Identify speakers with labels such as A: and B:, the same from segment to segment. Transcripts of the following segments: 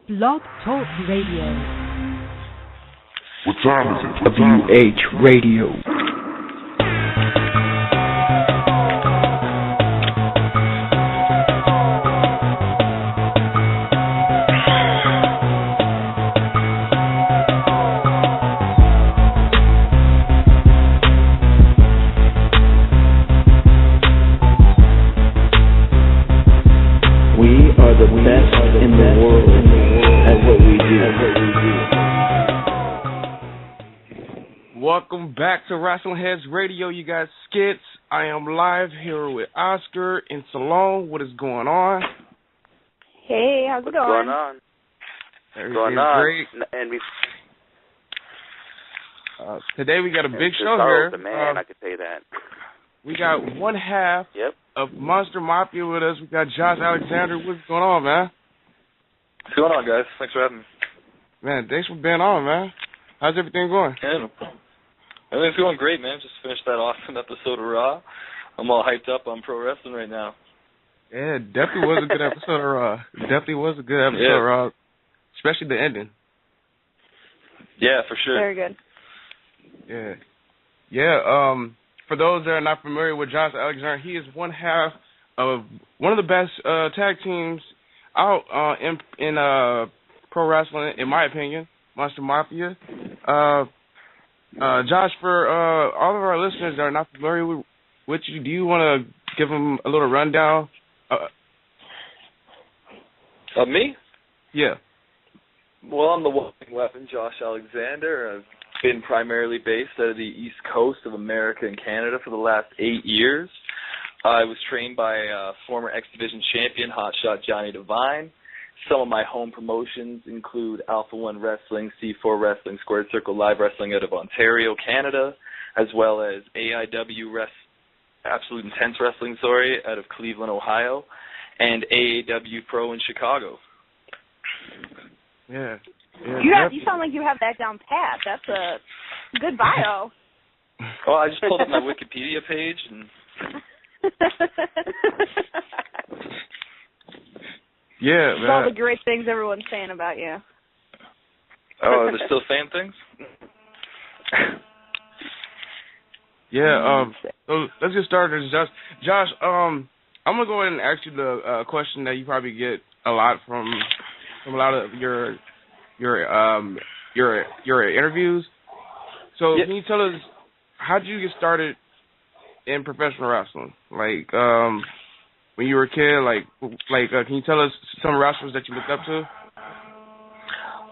A: Blog Talk Radio.
B: What time is it?
C: WH Radio.
D: Welcome back to WrestlingHeads Radio. You got skits. I am live here with Oscar and Salone. What is going on?
E: Hey, how's it going?
F: What's going on?
D: Everything's great.
F: And
D: today we got a big show here.
F: The man, I could say that.
D: We got one half of Monster Mafia with us. We got Josh Alexander. What's going on, man?
G: What's going on, guys? Thanks for having me.
D: Man, thanks for being on, man. How's everything going?
G: Yeah, everything's going great, man. Just finished that awesome episode of Raw. I'm all hyped up on pro wrestling right now.
D: Yeah, it definitely was a good episode of Raw. It definitely was a good episode of Raw, especially the ending.
G: Yeah, for sure.
E: Very good.
D: Yeah. For those that are not familiar with Josh Alexander, he is one half of one of the best tag teams out in pro wrestling, in my opinion, Monster Mafia. Josh, for all of our listeners that are not familiar with you, do you want to give them a little rundown?
G: Of me?
D: Yeah.
G: Well, I'm the walking weapon, Josh Alexander. I've been primarily based out of the East Coast of America and Canada for the last 8 years. I was trained by former X Division champion, Hotshot Johnny Devine. Some of my home promotions include Alpha One Wrestling, C4 Wrestling, Squared Circle Live Wrestling out of Ontario, Canada, as well as AIW Absolute Intense Wrestling, out of Cleveland, Ohio, and AAW Pro in Chicago.
D: Yeah.
E: You sound like you have that down pat. That's a good bio.
G: Oh, I just pulled up my Wikipedia page and.
D: Yeah, man.
E: All the great things everyone's saying about you.
G: Oh, they're still saying things?
D: Yeah, so let's get started. Josh, I'm gonna go ahead and ask you the question that you probably get a lot from a lot of your interviews. So can you tell us, how did you get started in professional wrestling? Like, when you were a kid, can you tell us some wrestlers that you looked up to?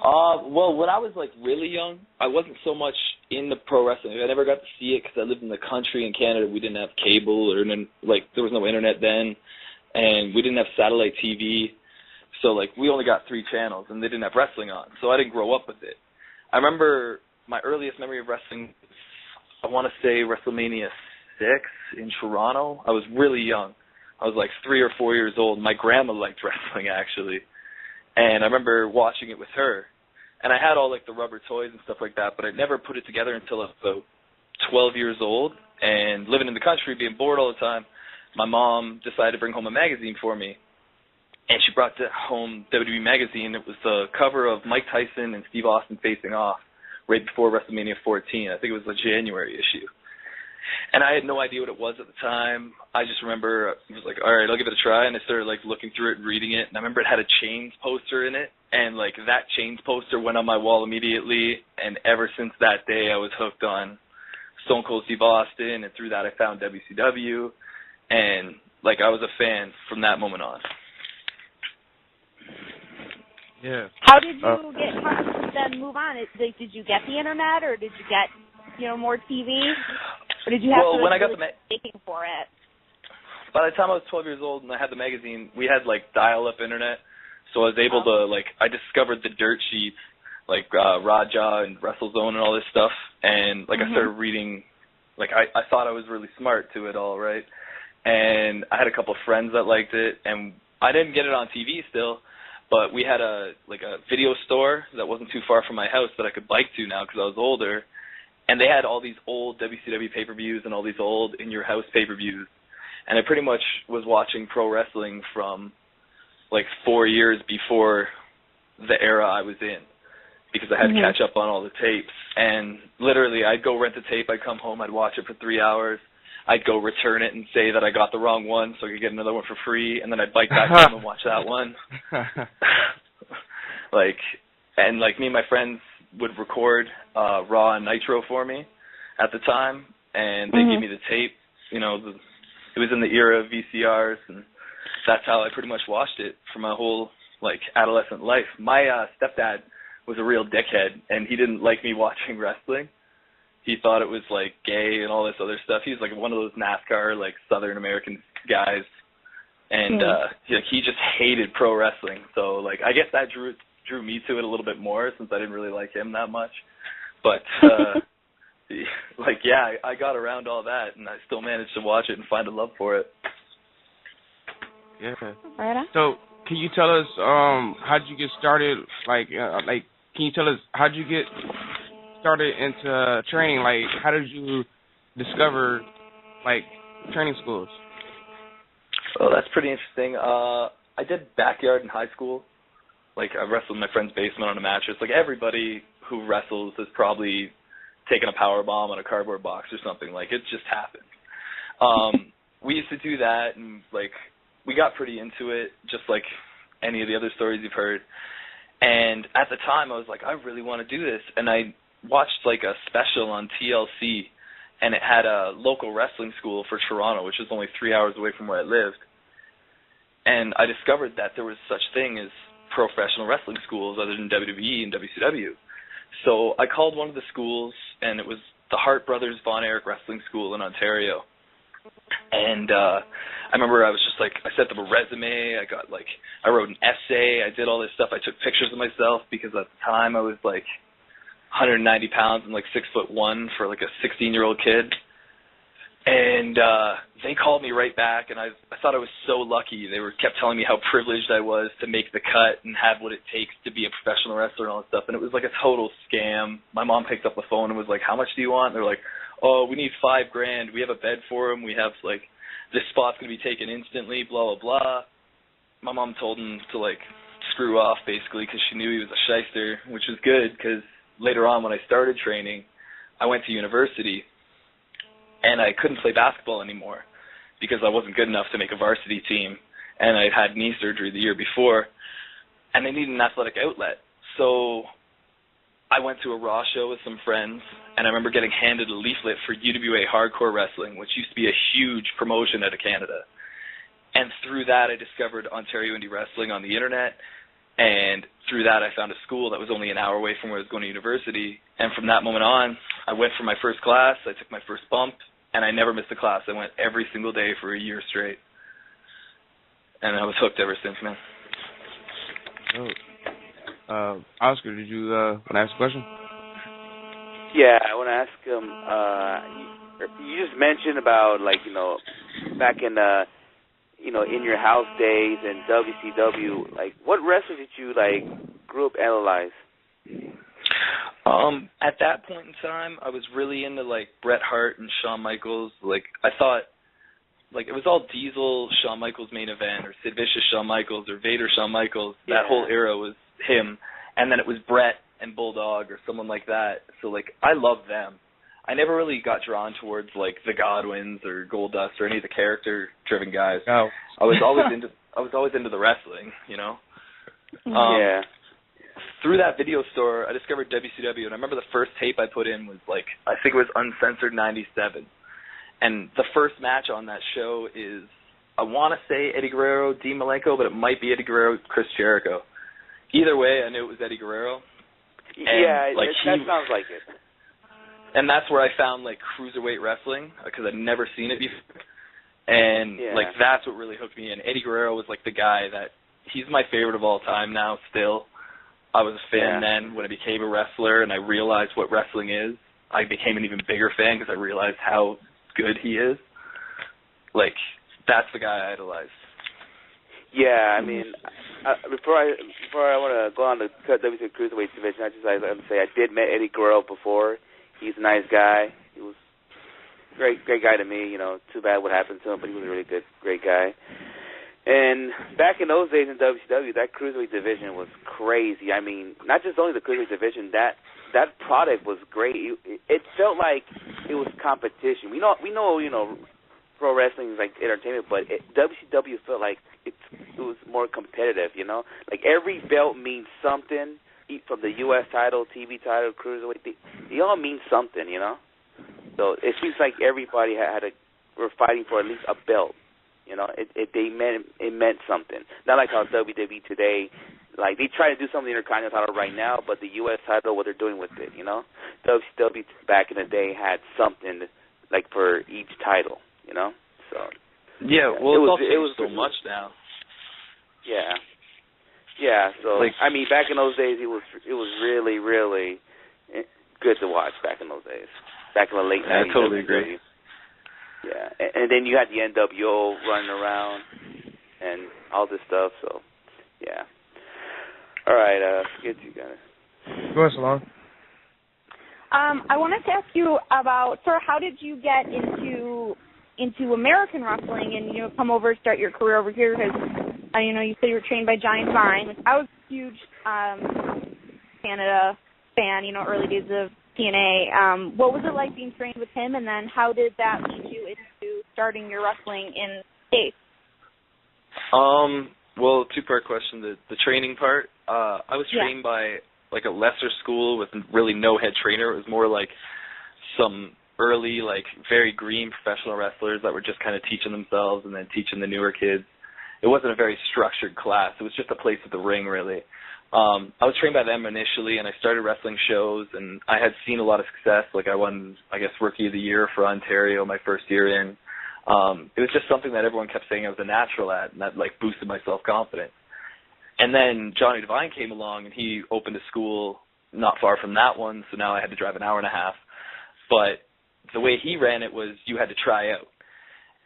G: Well, when I was really young, I wasn't so much into pro wrestling. I never got to see it because I lived in the country in Canada. We didn't have cable, or there was no internet then, and we didn't have satellite TV. So we only got 3 channels, and they didn't have wrestling on. So I didn't grow up with it. I remember my earliest memory of wrestling, I want to say WrestleMania 6 in Toronto. I was really young. I was 3 or 4 years old. My grandma liked wrestling, actually. And I remember watching it with her. And I had all, the rubber toys and stuff like that, but I never put it together until I was about 12 years old. And living in the country, being bored all the time, my mom decided to bring home a magazine for me. And she brought home WWE Magazine. It was the cover of Mike Tyson and Steve Austin facing off right before WrestleMania 14. I think it was the January issue. And I had no idea what it was at the time. I just remember I was all right, I'll give it a try. And I started looking through it and reading it. And I remember it had a Chains poster in it. And that Chains poster went on my wall immediately. And ever since that day, I was hooked on Stone Cold Steve Austin. And through that, I found WCW. And I was a fan from that moment on.
D: Yeah.
E: How did you then move on? Did you get the internet, or did you get more TV? Or did you have to
G: when I got
E: taking for it?
G: By the time I was 12 years old and I had the magazine, we had dial-up internet, so I was able to I discovered the dirt sheets, Raja and WrestleZone and all this stuff, and I started reading. I thought I was really smart to it all, right? And I had a couple of friends that liked it, and I didn't get it on TV still, but we had a video store that wasn't too far from my house that I could bike to now because I was older. And they had all these old WCW pay-per-views and all these old in-your-house pay-per-views. And I pretty much was watching pro wrestling from 4 years before the era I was in, because I had to catch up on all the tapes. And literally, I'd go rent the tape, I'd come home, I'd watch it for 3 hours, I'd go return it and say that I got the wrong one so I could get another one for free, and then I'd bike back home and watch that one. Me and my friends would record Raw and Nitro for me at the time, and they gave me the tape. You know, it was in the era of VCRs, and that's how I pretty much watched it for my whole, adolescent life. My stepdad was a real dickhead, and he didn't like me watching wrestling. He thought it was, gay and all this other stuff. He was, one of those NASCAR, Southern American guys, and he just hated pro wrestling. So, I guess that drew me to it a little bit more, since I didn't really like him that much. But, I got around all that, and I still managed to watch it and find a love for it.
D: Yeah.
E: Right.
D: So, can you tell us how'd you get started? Can you tell us how'd you get started into training? How did you discover training schools?
G: Oh, that's pretty interesting. I did backyard in high school. I wrestled in my friend's basement on a mattress. Everybody who wrestles has probably taken a power bomb on a cardboard box or something. It just happened. We used to do that, and we got pretty into it, just like any of the other stories you've heard. And at the time, I was I really want to do this. And I watched a special on TLC, and it had a local wrestling school for Toronto, which was only 3 hours away from where I lived. And I discovered that there was such thing as professional wrestling schools other than WWE and WCW. So I called one of the schools, and it was the Hart Brothers Von Erich Wrestling School in Ontario. And I remember I was just I sent them a resume. I wrote an essay. I did all this stuff. I took pictures of myself because at the time I was 190 pounds and 6'1" for a 16-year-old kid. And they called me right back, and I thought I was so lucky. They kept telling me how privileged I was to make the cut and have what it takes to be a professional wrestler and all that stuff. And it was a total scam. My mom picked up the phone and was how much do you want? And they're oh, we need $5,000. We have a bed for him. We have this spot's gonna be taken instantly. Blah blah blah. My mom told him to screw off basically because she knew he was a shyster, which was good because later on when I started training, I went to university. And I couldn't play basketball anymore because I wasn't good enough to make a varsity team. And I'd had knee surgery the year before. And they needed an athletic outlet. So I went to a Raw show with some friends, and I remember getting handed a leaflet for UWA Hardcore Wrestling, which used to be a huge promotion out of Canada. And through that, I discovered Ontario Indie Wrestling on the Internet. And through that, I found a school that was only an hour away from where I was going to university. And from that moment on, I went for my first class, I took my first bump, and I never missed a class. I went every single day for a year straight. And I was hooked ever since, man.
D: Oh. Oscar, did you want to ask a question?
A: Yeah, I want to ask you just mentioned about, back in in your house days and WCW, what wrestlers did you grew up analyze?
G: At that point in time, I was really into Bret Hart and Shawn Michaels. I thought it was all Diesel, Shawn Michaels main event, or Sid Vicious, Shawn Michaels, or Vader, Shawn Michaels. Yeah. That whole era was him, and then it was Bret and Bulldog or someone like that. So I loved them. I never really got drawn towards the Godwins or Goldust or any of the character-driven guys.
D: No.
G: I was always into the wrestling,
A: Yeah.
G: Through that video store, I discovered WCW, and I remember the first tape I put in was I think it was Uncensored 97, and the first match on that show is I want to say Eddie Guerrero, Dean Malenko, but it might be Eddie Guerrero, Chris Jericho. Either way, I knew it was Eddie Guerrero.
A: And, that sounds like it.
G: And that's where I found cruiserweight wrestling because I'd never seen it before. And that's what really hooked me in. Eddie Guerrero was the guy that he's my favorite of all time now still. I was a fan then. When I became a wrestler and I realized what wrestling is, I became an even bigger fan because I realized how good he is. That's the guy I idolized.
A: Yeah, I mean, before I want to go on to WCW Cruiserweight division, I want to say I did met Eddie Guerrero before. He's a nice guy. He was a great guy to me. Too bad what happened to him, but he was a really great guy. And back in those days in WCW, that cruiserweight division was crazy. I mean, not just only the cruiserweight division, that product was great. It felt like it was competition. We know, pro wrestling is like entertainment, but WCW felt like it was more competitive. Like every belt means something. From the U.S. title, TV title, cruiserweight, they all mean something. So it seems like everybody were fighting for at least a belt. It meant something. Not like how WWE today, like they try to do something in the Intercontinental title right now, but the U.S. title, what they're doing with it, WCW back in the day had something like for each title, So
G: yeah, well, it was so much now.
A: Yeah. So I mean, back in those days, it was really, really good to watch. Back in those days, back in the late 90s.
G: I totally agree.
A: Yeah, and then you had the NWO running around and all this stuff. So, yeah. All right, get you guys.
D: Go ahead, Salon.
E: I wanted to ask you about, sir, how did you get into American wrestling and come over and start your career over here? Because you said you were trained by Giant Vine. I was a huge Canada fan. Early days of TNA. What was it like being trained with him, and then how did that lead you into starting your wrestling in the States?
G: Well, two-part question. The training part, I was trained by like a lesser school with really no head trainer. It was more like some early, like very green professional wrestlers that were just kind of teaching themselves and then teaching the newer kids. It wasn't a very structured class. It was just a place at the ring, really. I was trained by them initially, and I started wrestling shows, and I had seen a lot of success. Like I won, I guess, Rookie of the Year for Ontario my first year in. It was just something that everyone kept saying I was a natural at, and that like boosted my self-confidence. And then Johnny Devine came along, and he opened a school not far from that one, so now I had to drive an hour and a half. But the way he ran it was you had to try out.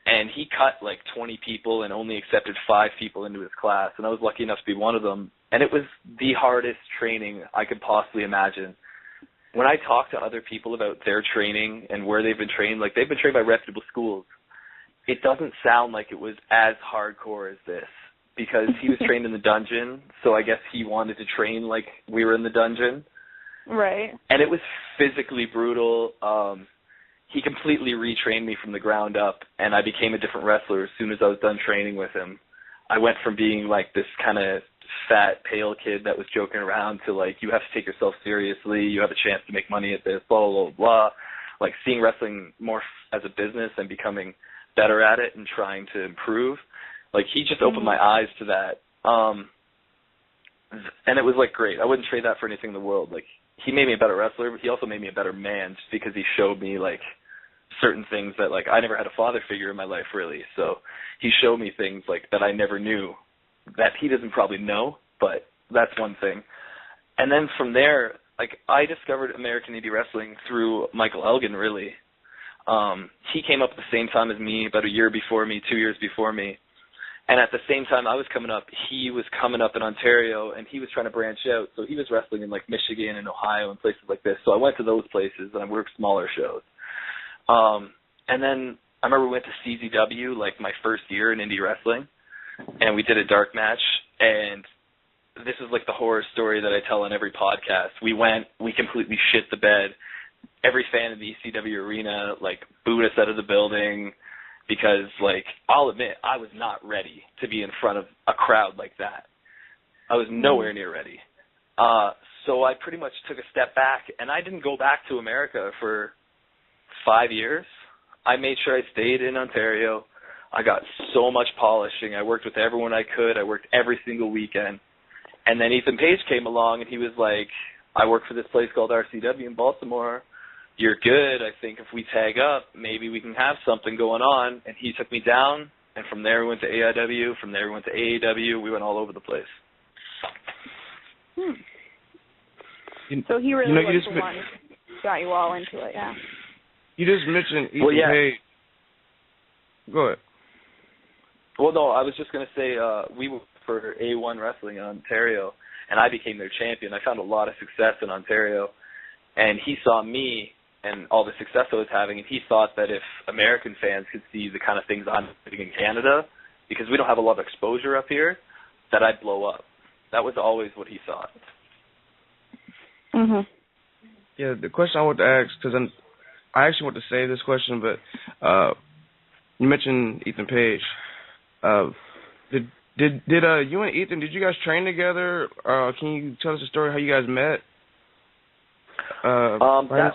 G: And he cut like 20 people and only accepted 5 people into his class, and I was lucky enough to be one of them. And it was the hardest training I could possibly imagine. When I talk to other people about their training and where they've been trained, like they've been trained by reputable schools, it doesn't sound like it was as hardcore as this, because he was trained in the dungeon, so I guess he wanted to train like we were in the dungeon.
E: Right.
G: And it was physically brutal. He completely retrained me from the ground up, and I became a different wrestler as soon as I was done training with him. I went from being like this kind of fat, pale kid that was joking around to like, you have to take yourself seriously, you have a chance to make money at this, blah, blah, blah, blah. Like seeing wrestling more as a business and becoming better at it and trying to improve. Like he just opened my eyes to that. And it was like great. I wouldn't trade that for anything in the world. Like he made me a better wrestler, but he also made me a better man just because he showed me like certain things that like I never had a father figure in my life really. So he showed me things like that I never knew that he doesn't probably know, but that's one thing. And then from there, like I discovered American Indie Wrestling through Michael Elgin really. He came up at the same time as me, about a year before me, 2 years before me. And at the same time I was coming up, he was coming up in Ontario, and he was trying to branch out. So he was wrestling in, like, Michigan and Ohio and places like this. So I went to those places, and I worked smaller shows. And then I remember we went to CZW, like, my first year in indie wrestling, and we did a dark match. And this is, like, the horror story that I tell on every podcast. We went, we completely shit the bed. Every fan of the ECW arena, like, booed us out of the building. Because, like, I'll admit, I was not ready to be in front of a crowd like that. I was nowhere near ready. So I pretty much took a step back, and I didn't go back to America for 5 years. I made sure I stayed in Ontario. I got so much polishing. I worked with everyone I could. I worked every single weekend. And then Ethan Page came along, and he was like, I work for this place called RCW in Baltimore. You're good. I think if we tag up, maybe we can have something going on. And he took me down, and from there we went to AIW. From there we went to AEW. We went all over the place.
E: So he really was the one who got you all into it, yeah.
D: You just mentioned Ethan Page. Go ahead.
G: Well, no, I was just going to say we were for A1 Wrestling in Ontario, and I became their champion. I found a lot of success in Ontario, and he saw me and all the success I was having, and he thought that if American fans could see the kind of things I'm doing in Canada, because we don't have a lot of exposure up here, that I'd blow up. That was always what he thought.
E: Mhm.
D: Yeah, the question I want to ask, because I actually want to say this question, but you mentioned Ethan Page. Did you and Ethan, did you guys train together? Can you tell us a story how you guys met?
G: That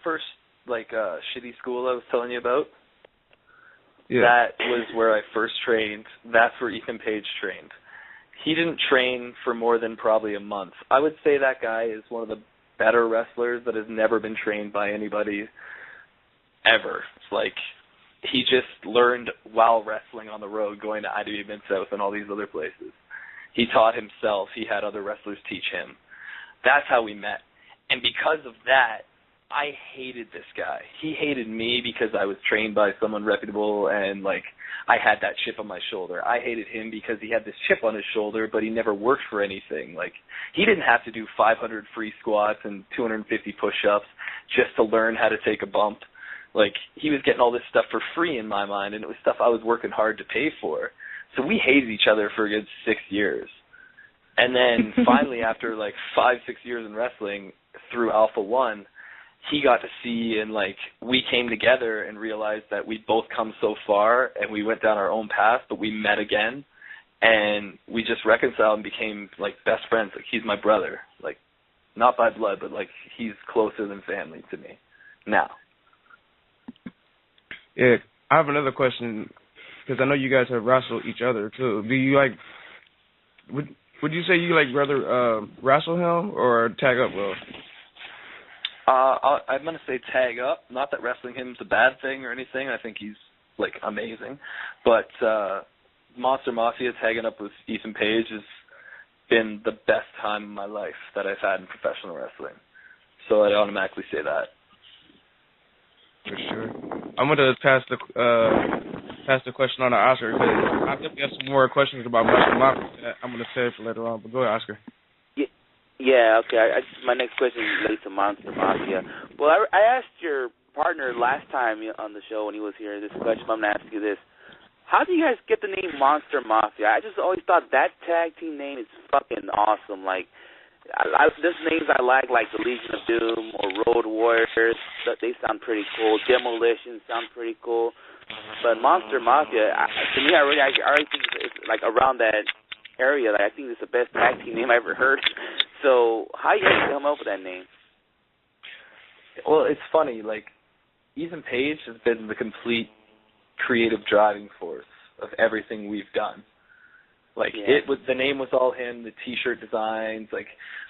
G: first shitty school I was telling you about.
D: Yeah.
G: That was where I first trained. That's where Ethan Page trained. He didn't train for more than probably a month. I would say that guy is one of the better wrestlers that has never been trained by anybody ever. Like, he just learned while wrestling on the road, going to IWA Mid-South and all these other places. He taught himself. He had other wrestlers teach him. That's how we met. And because of that, I hated this guy. He hated me because I was trained by someone reputable and, like, I had that chip on my shoulder. I hated him because he had this chip on his shoulder, but he never worked for anything. Like, he didn't have to do 500 free squats and 250 push-ups just to learn how to take a bump. Like, he was getting all this stuff for free in my mind, and it was stuff I was working hard to pay for. So we hated each other for a good 6 years. And then finally, after, 5-6 years in wrestling, through Alpha One, he got to see, and we came together and realized that we'd both come so far, and we went down our own path, but we met again, and we just reconciled and became best friends. He's my brother, not by blood, but he's closer than family to me now.
D: Yeah, I have another question because I know you guys have wrestled each other too. Do you would you say you rather wrestle him or tag up with him?
G: I'm going to say tag up. Not that wrestling him is a bad thing or anything. I think he's, amazing. But Monster Mafia, tagging up with Ethan Page, has been the best time of my life that I've had in professional wrestling. So I'd automatically say that.
D: For sure. I'm going to pass the question on to Oscar because I definitely have some more questions about Monster Mafia that I'm going to save for later on. But go ahead, Oscar.
A: Yeah, okay. My next question relates to Monster Mafia. Well, I asked your partner last time on the show when he was here this question. I'm going to ask you this. How do you guys get the name Monster Mafia? I just always thought that tag team name is fucking awesome. There's names I like the Legion of Doom or Road Warriors. They sound pretty cool. Demolition sound pretty cool. But Monster Mafia, to me, I already think it's around that area. I think it's the best tag team name I ever heard. So how you guys come up with that name?
G: Well, it's funny. Ethan Page has been the complete creative driving force of everything we've done. The name was all him. The T-shirt designs,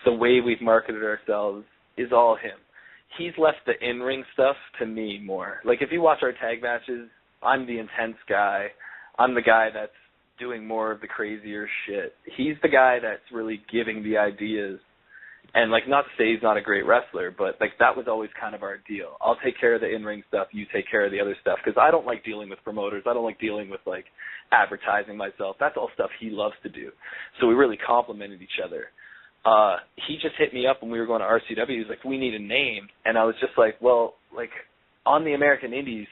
G: the way we've marketed ourselves is all him. He's left the in-ring stuff to me more. If you watch our tag matches, I'm the intense guy. I'm the guy that's doing more of the crazier shit. He's the guy that's really giving the ideas. And, not to say he's not a great wrestler, but, that was always kind of our deal. I'll take care of the in-ring stuff, you take care of the other stuff, because I don't like dealing with promoters. I don't like dealing with, advertising myself. That's all stuff he loves to do. So we really complemented each other. He just hit me up when we were going to RCW. He was like, we need a name. And I was just on the American Indies,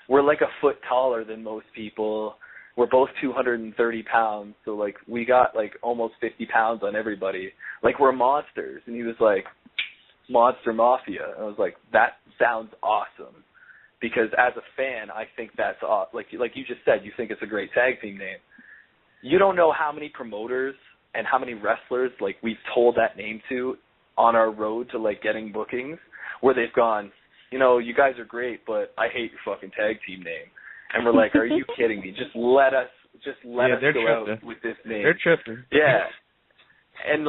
G: we're a foot taller than most people. We're both 230 pounds, so, we got, almost 50 pounds on everybody. We're monsters. And he was like, Monster Mafia. And I was like, that sounds awesome. Because as a fan, I think that's awesome. Like you just said, you think it's a great tag team name. You don't know how many promoters and how many wrestlers, we've told that name to on our road to, getting bookings, where they've gone, you guys are great, but I hate your fucking tag team name. And we're like, are you kidding me? Just let us go out with this name.
D: They're tripping.
G: Yeah. And,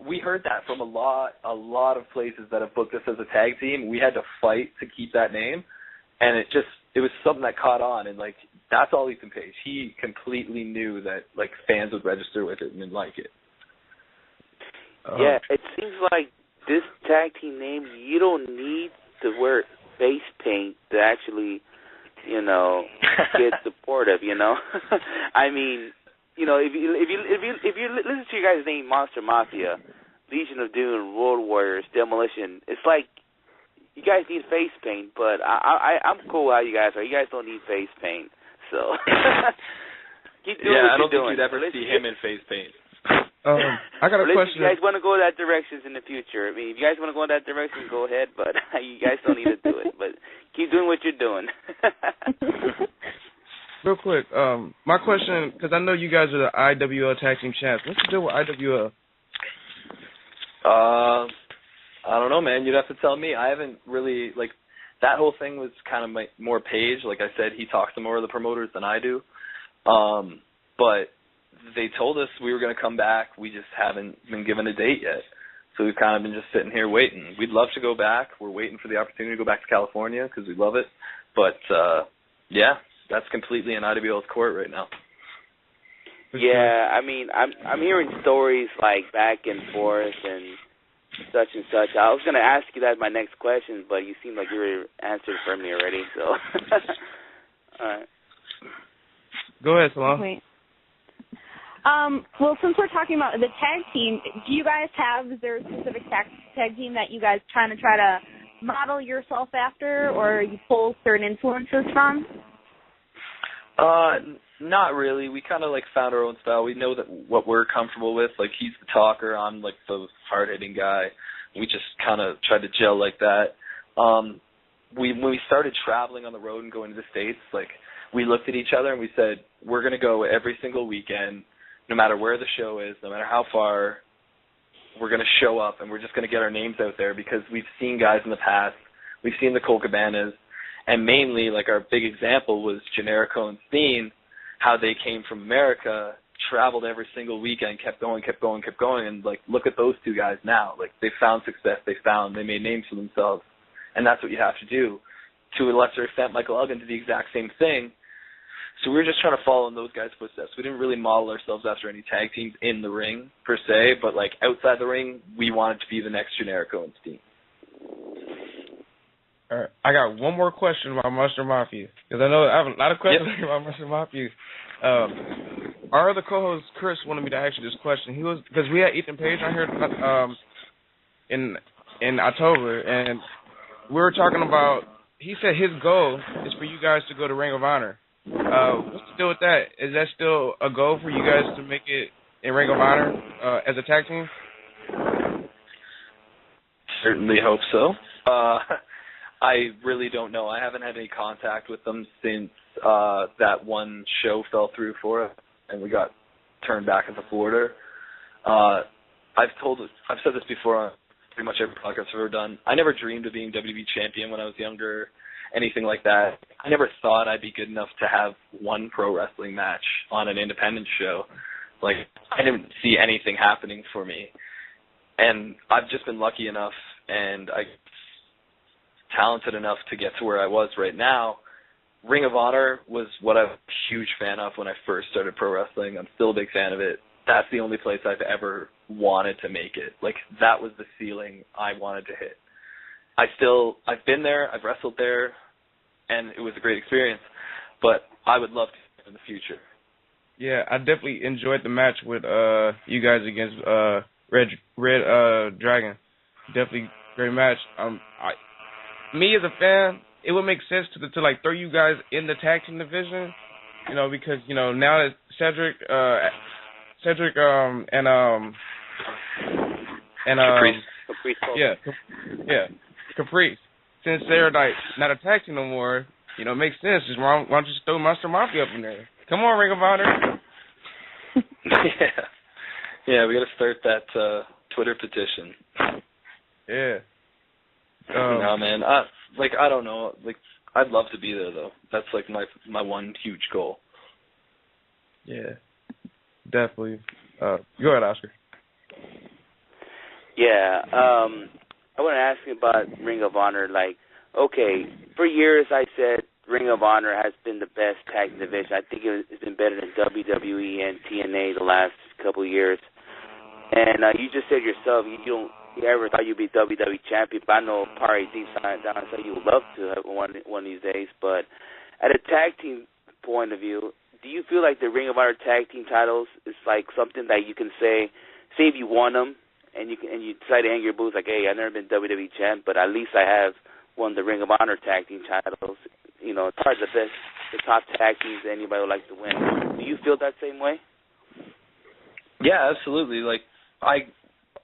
G: we heard that from a lot of places that have booked us as a tag team. We had to fight to keep that name. And it was something that caught on. And, that's all Ethan Page. He completely knew that, fans would register with it and like it.
A: Yeah, it seems like this tag team name, you don't need to wear face paint to actually get supportive, I mean, if you listen to your guys' name, Monster Mafia, Legion of Doom, Road Warriors, Demolition, it's you guys need face paint, but I'm cool how you guys are. You guys don't need face paint. So keep doing what
G: I don't
A: you're doing.
G: think you'd ever see him in face paint.
D: I got a question.
A: If you guys want to go that direction in the future, I mean, if you guys want to go in that direction, go ahead, but you guys don't need to do it. But keep doing what you're doing.
D: Real quick, my question, because I know you guys are the IWL Tag Team Champs. What's the deal with IWL?
G: I don't know, man. You'd have to tell me. I haven't really, like, that whole thing was kind of more Paige. Like I said, he talks to more of the promoters than I do. But they told us we were going to come back. We just haven't been given a date yet. So we've kind of been just sitting here waiting. We'd love to go back. We're waiting for the opportunity to go back to California because we love it. But, yeah, that's completely in IWL's court right now.
A: Yeah, I mean, I'm hearing stories like back and forth and such and such. I was going to ask you that my next question, but you seem like you were answered for me already. So, all right.
D: Go ahead, Salon.
E: Wait. Well, since we're talking about the tag team, do you guys have, is there a specific tag team that you guys try to model yourself after, or you pull certain influences from?
G: Not really. We kind of like found our own style. We know that what we're comfortable with. Like, he's the talker. I'm like the hard-hitting guy. We just kind of tried to gel like that. When we started traveling on the road and going to the States, like, we looked at each other and we said, we're going to go every single weekend, no matter where the show is, no matter how far, we're going to show up and we're just going to get our names out there because we've seen guys in the past. We've seen the Colt Cabanas. And mainly, like, our big example was Generico and Steen, how they came from America, traveled every single weekend, kept going, and, like, look at those two guys now. Like, they found success. They made names for themselves. And that's what you have to do. To a lesser extent, Michael Elgin did the exact same thing. So we were just trying to follow in those guys' footsteps. We didn't really model ourselves after any tag teams in the ring, per se, but, like, outside the ring, we wanted to be the next Generico and Steen.
D: All right, I got one more question about Monster Mafia, because I know I have a lot of questions about Monster Mafia. Our other co-host, Chris, wanted me to ask you this question. He was, because we had Ethan Page on here in October, and we were talking about, he said his goal is for you guys to go to Ring of Honor. What's the deal with that? Is that still a goal for you guys to make it in Ring of Honor as a tag team?
G: Certainly hope so. I really don't know. I haven't had any contact with them since that one show fell through for us and we got turned back at the border. I've said this before on pretty much every podcast I've ever done. I never dreamed of being WWE champion when I was younger, anything like that. I never thought I'd be good enough to have one pro wrestling match on an independent show. Like, I didn't see anything happening for me. And I've just been lucky enough and talented enough to get to where I was right now. Ring of Honor was what I was a huge fan of when I first started pro wrestling. I'm still a big fan of it. That's the only place I've ever wanted to make it. Like, that was the ceiling I wanted to hit. I've been there, I've wrestled there, and it was a great experience, but I would love to in the future.
D: Yeah, I definitely enjoyed the match with you guys against Red Dragon. Definitely great match. Me as a fan, it would make sense to like throw you guys in the tag team division, you know, because you know now that Cedric Caprice, since they're like not a tag team no more, you know, it makes sense. Just why don't you just throw Monster Mafia up in there? Come on, Ring of Honor.
G: Yeah, we got to start that Twitter petition.
D: Yeah.
G: No, man. I don't know. Like, I'd love to be there though. That's like my one huge goal.
D: Yeah, definitely. Go ahead, Oscar.
A: Yeah, I want to ask you about Ring of Honor. Like, okay, for years I said Ring of Honor has been the best tag division. I think it's been better than WWE and TNA the last couple of years. And you just said yourself, you ever thought you'd be WWE champion, but I know probably deep down inside you would love to have one of these days. But at a tag team point of view, do you feel like the Ring of Honor tag team titles is like something that you can say if you won them and you decide to hang your boots like, hey, I've never been WWE champ, but at least I have won the Ring of Honor tag team titles. You know, it's hard to best the top tag teams that anybody would like to win. Do you feel that same way?
G: Yeah, absolutely. Like,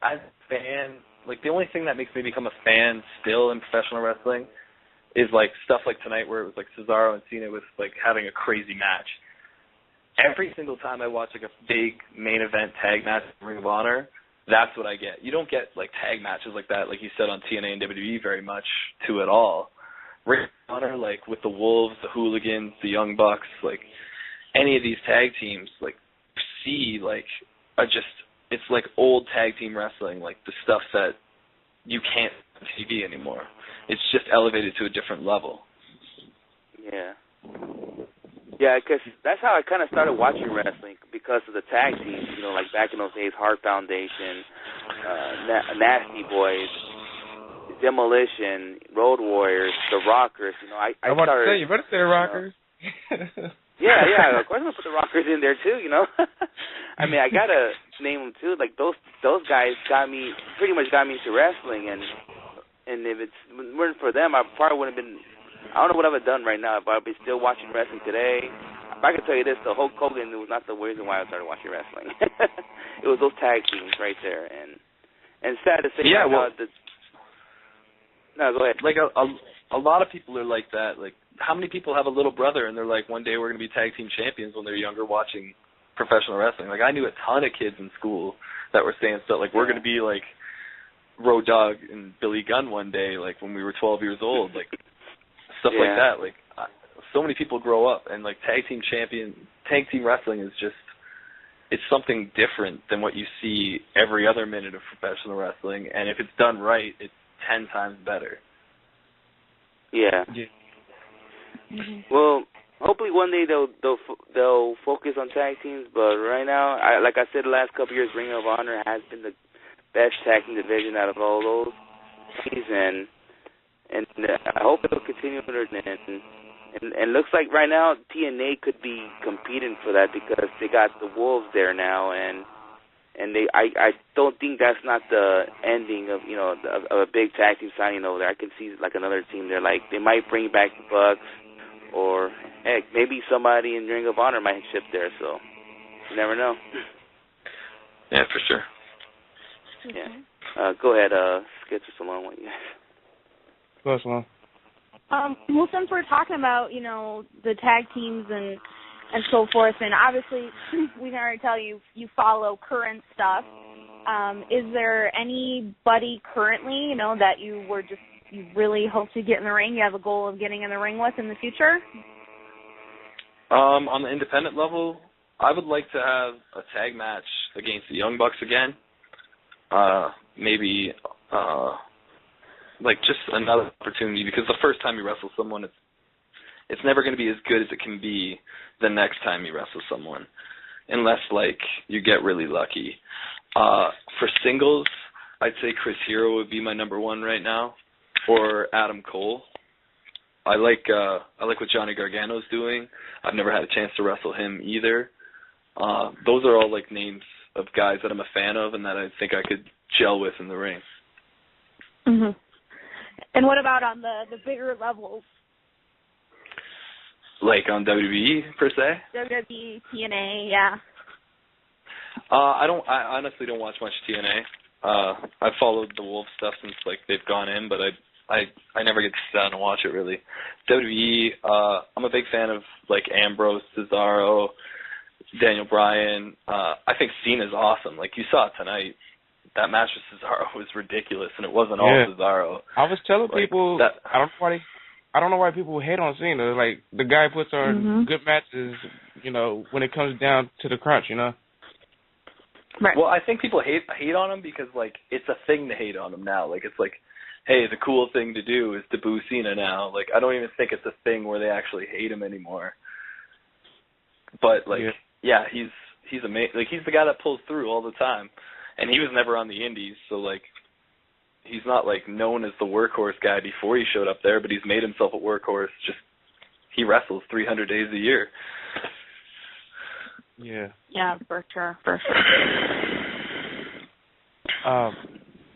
G: as a fan, like, the only thing that makes me become a fan still in professional wrestling is, like, stuff like tonight where it was, like, Cesaro and Cena was, like, having a crazy match. Every single time I watch, like, a big main event tag match in Ring of Honor, that's what I get. You don't get, like, tag matches like that, like you said, on TNA and WWE very much to at all. Ring of Honor, like, with the Wolves, the Hooligans, the Young Bucks, like, any of these tag teams, like, see, like, it's like old tag team wrestling, like the stuff that you can't see on TV anymore. It's just elevated to a different level.
A: Yeah. Yeah, because that's how I kind of started watching wrestling, because of the tag teams, you know, like back in those days, Hart Foundation, Nasty Boys, Demolition, Road Warriors, the Rockers. You know, I started.
D: You better say Rockers.
A: Yeah, of course I'm gonna put the Rockers in there too, you know. I mean, I gotta name them too. Like those guys pretty much got me into wrestling, and if it weren't for them, I probably wouldn't have been. I don't know what I would have done right now, but I'd be still watching wrestling today. If I can tell you this, the Hulk Hogan was not the reason why I started watching wrestling. It was those tag teams right there, and sad to say.
G: Yeah, well,
A: no, go ahead.
G: Like a lot of people are like that. Like, how many people have a little brother and they're like, one day we're going to be tag team champions when they're younger watching professional wrestling? Like, I knew a ton of kids in school that were saying stuff like, we're going to be like Road Dogg and Billy Gunn one day, like when we were 12 years old, like stuff like that. Like, so many people grow up, and like tag team wrestling is just, it's something different than what you see every other minute of professional wrestling, and if it's done right, it's 10 times better.
A: Yeah.
E: Mm-hmm.
A: Well, hopefully one day they'll focus on tag teams, but right now, like I said, the last couple of years, Ring of Honor has been the best tag team division out of all those teams, and I hope it'll continue. And looks like right now TNA could be competing for that, because they got the Wolves there now, and I don't think that's not the ending of of a big tag team signing over there. I can see like another team there, like they might bring back the Bucks, or heck, maybe somebody in Ring of Honor might ship there. So you never know.
G: Yeah, for sure.
A: Yeah. Go ahead, sketch us along with you.
D: Go Salon.
E: Well, since we're talking about the tag teams and so forth, and obviously we can already tell you follow current stuff. Is there anybody currently that you really hope to get in the ring? You have a goal of getting in the ring with in the future?
G: On the independent level, I would like to have a tag match against the Young Bucks again. Maybe like just another opportunity, because the first time you wrestle someone, it's never going to be as good as it can be the next time you wrestle someone, unless like you get really lucky. For singles, I'd say Chris Hero would be my number one right now, or Adam Cole. I like what Johnny Gargano's doing. I've never had a chance to wrestle him either. Those are all like names of guys that I'm a fan of and that I think I could gel with in the ring.
E: Mhm. And what about on the bigger levels?
G: Like on WWE per se?
E: WWE, TNA, yeah.
G: I honestly don't watch much TNA. I've followed the Wolves stuff since like they've gone in, but I never get to sit down and watch it really. WWE, I'm a big fan of like Ambrose, Cesaro, Daniel Bryan. I think Cena's awesome. Like you saw tonight, that match with Cesaro was ridiculous, and it wasn't all Cesaro.
D: I was telling people that I don't know why people hate on Cena. Like the guy puts on good matches, when it comes down to the crunch,
E: Right.
G: Well, I think people hate on him because like it's a thing to hate on him now. Like it's like, hey, the cool thing to do is to boo Cena now. Like I don't even think it's a thing where they actually hate him anymore. But like, he's amazing. Like he's the guy that pulls through all the time, and he was never on the Indies, so like he's not like known as the workhorse guy before he showed up there, but he's made himself a workhorse. Just he wrestles 300 days a year.
D: Yeah.
E: Yeah, for sure.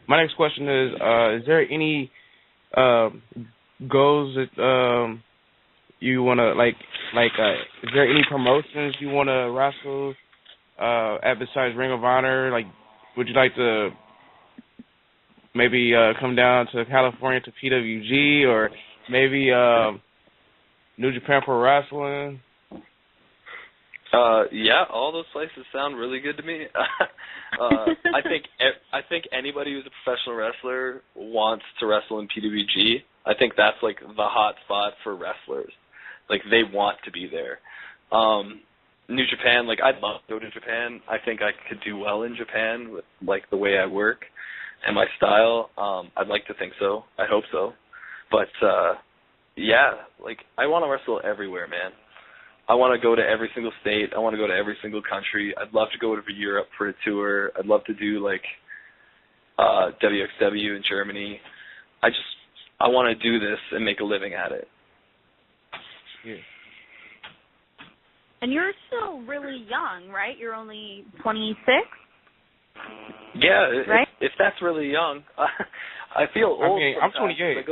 D: My next question is there any goals that you want to, is there any promotions you want to wrestle at besides Ring of Honor? Like, would you like to maybe come down to California to PWG, or maybe New Japan Pro Wrestling?
G: Yeah, all those places sound really good to me. I think anybody who's a professional wrestler wants to wrestle in PWG. I think that's like the hot spot for wrestlers. Like, they want to be there. New Japan, like, I'd love to go to Japan. I think I could do well in Japan with like the way I work and my style. I'd like to think so. I hope so. But yeah, like, I want to wrestle everywhere, man. I want to go to every single state. I want to go to every single country. I'd love to go to Europe for a tour. I'd love to do, like, WXW in Germany. I want to do this and make a living at it.
D: Yeah.
E: And you're still really young, right? You're only 26?
G: Yeah,
E: right?
G: if that's really young. I feel old.
D: I mean, I'm 28.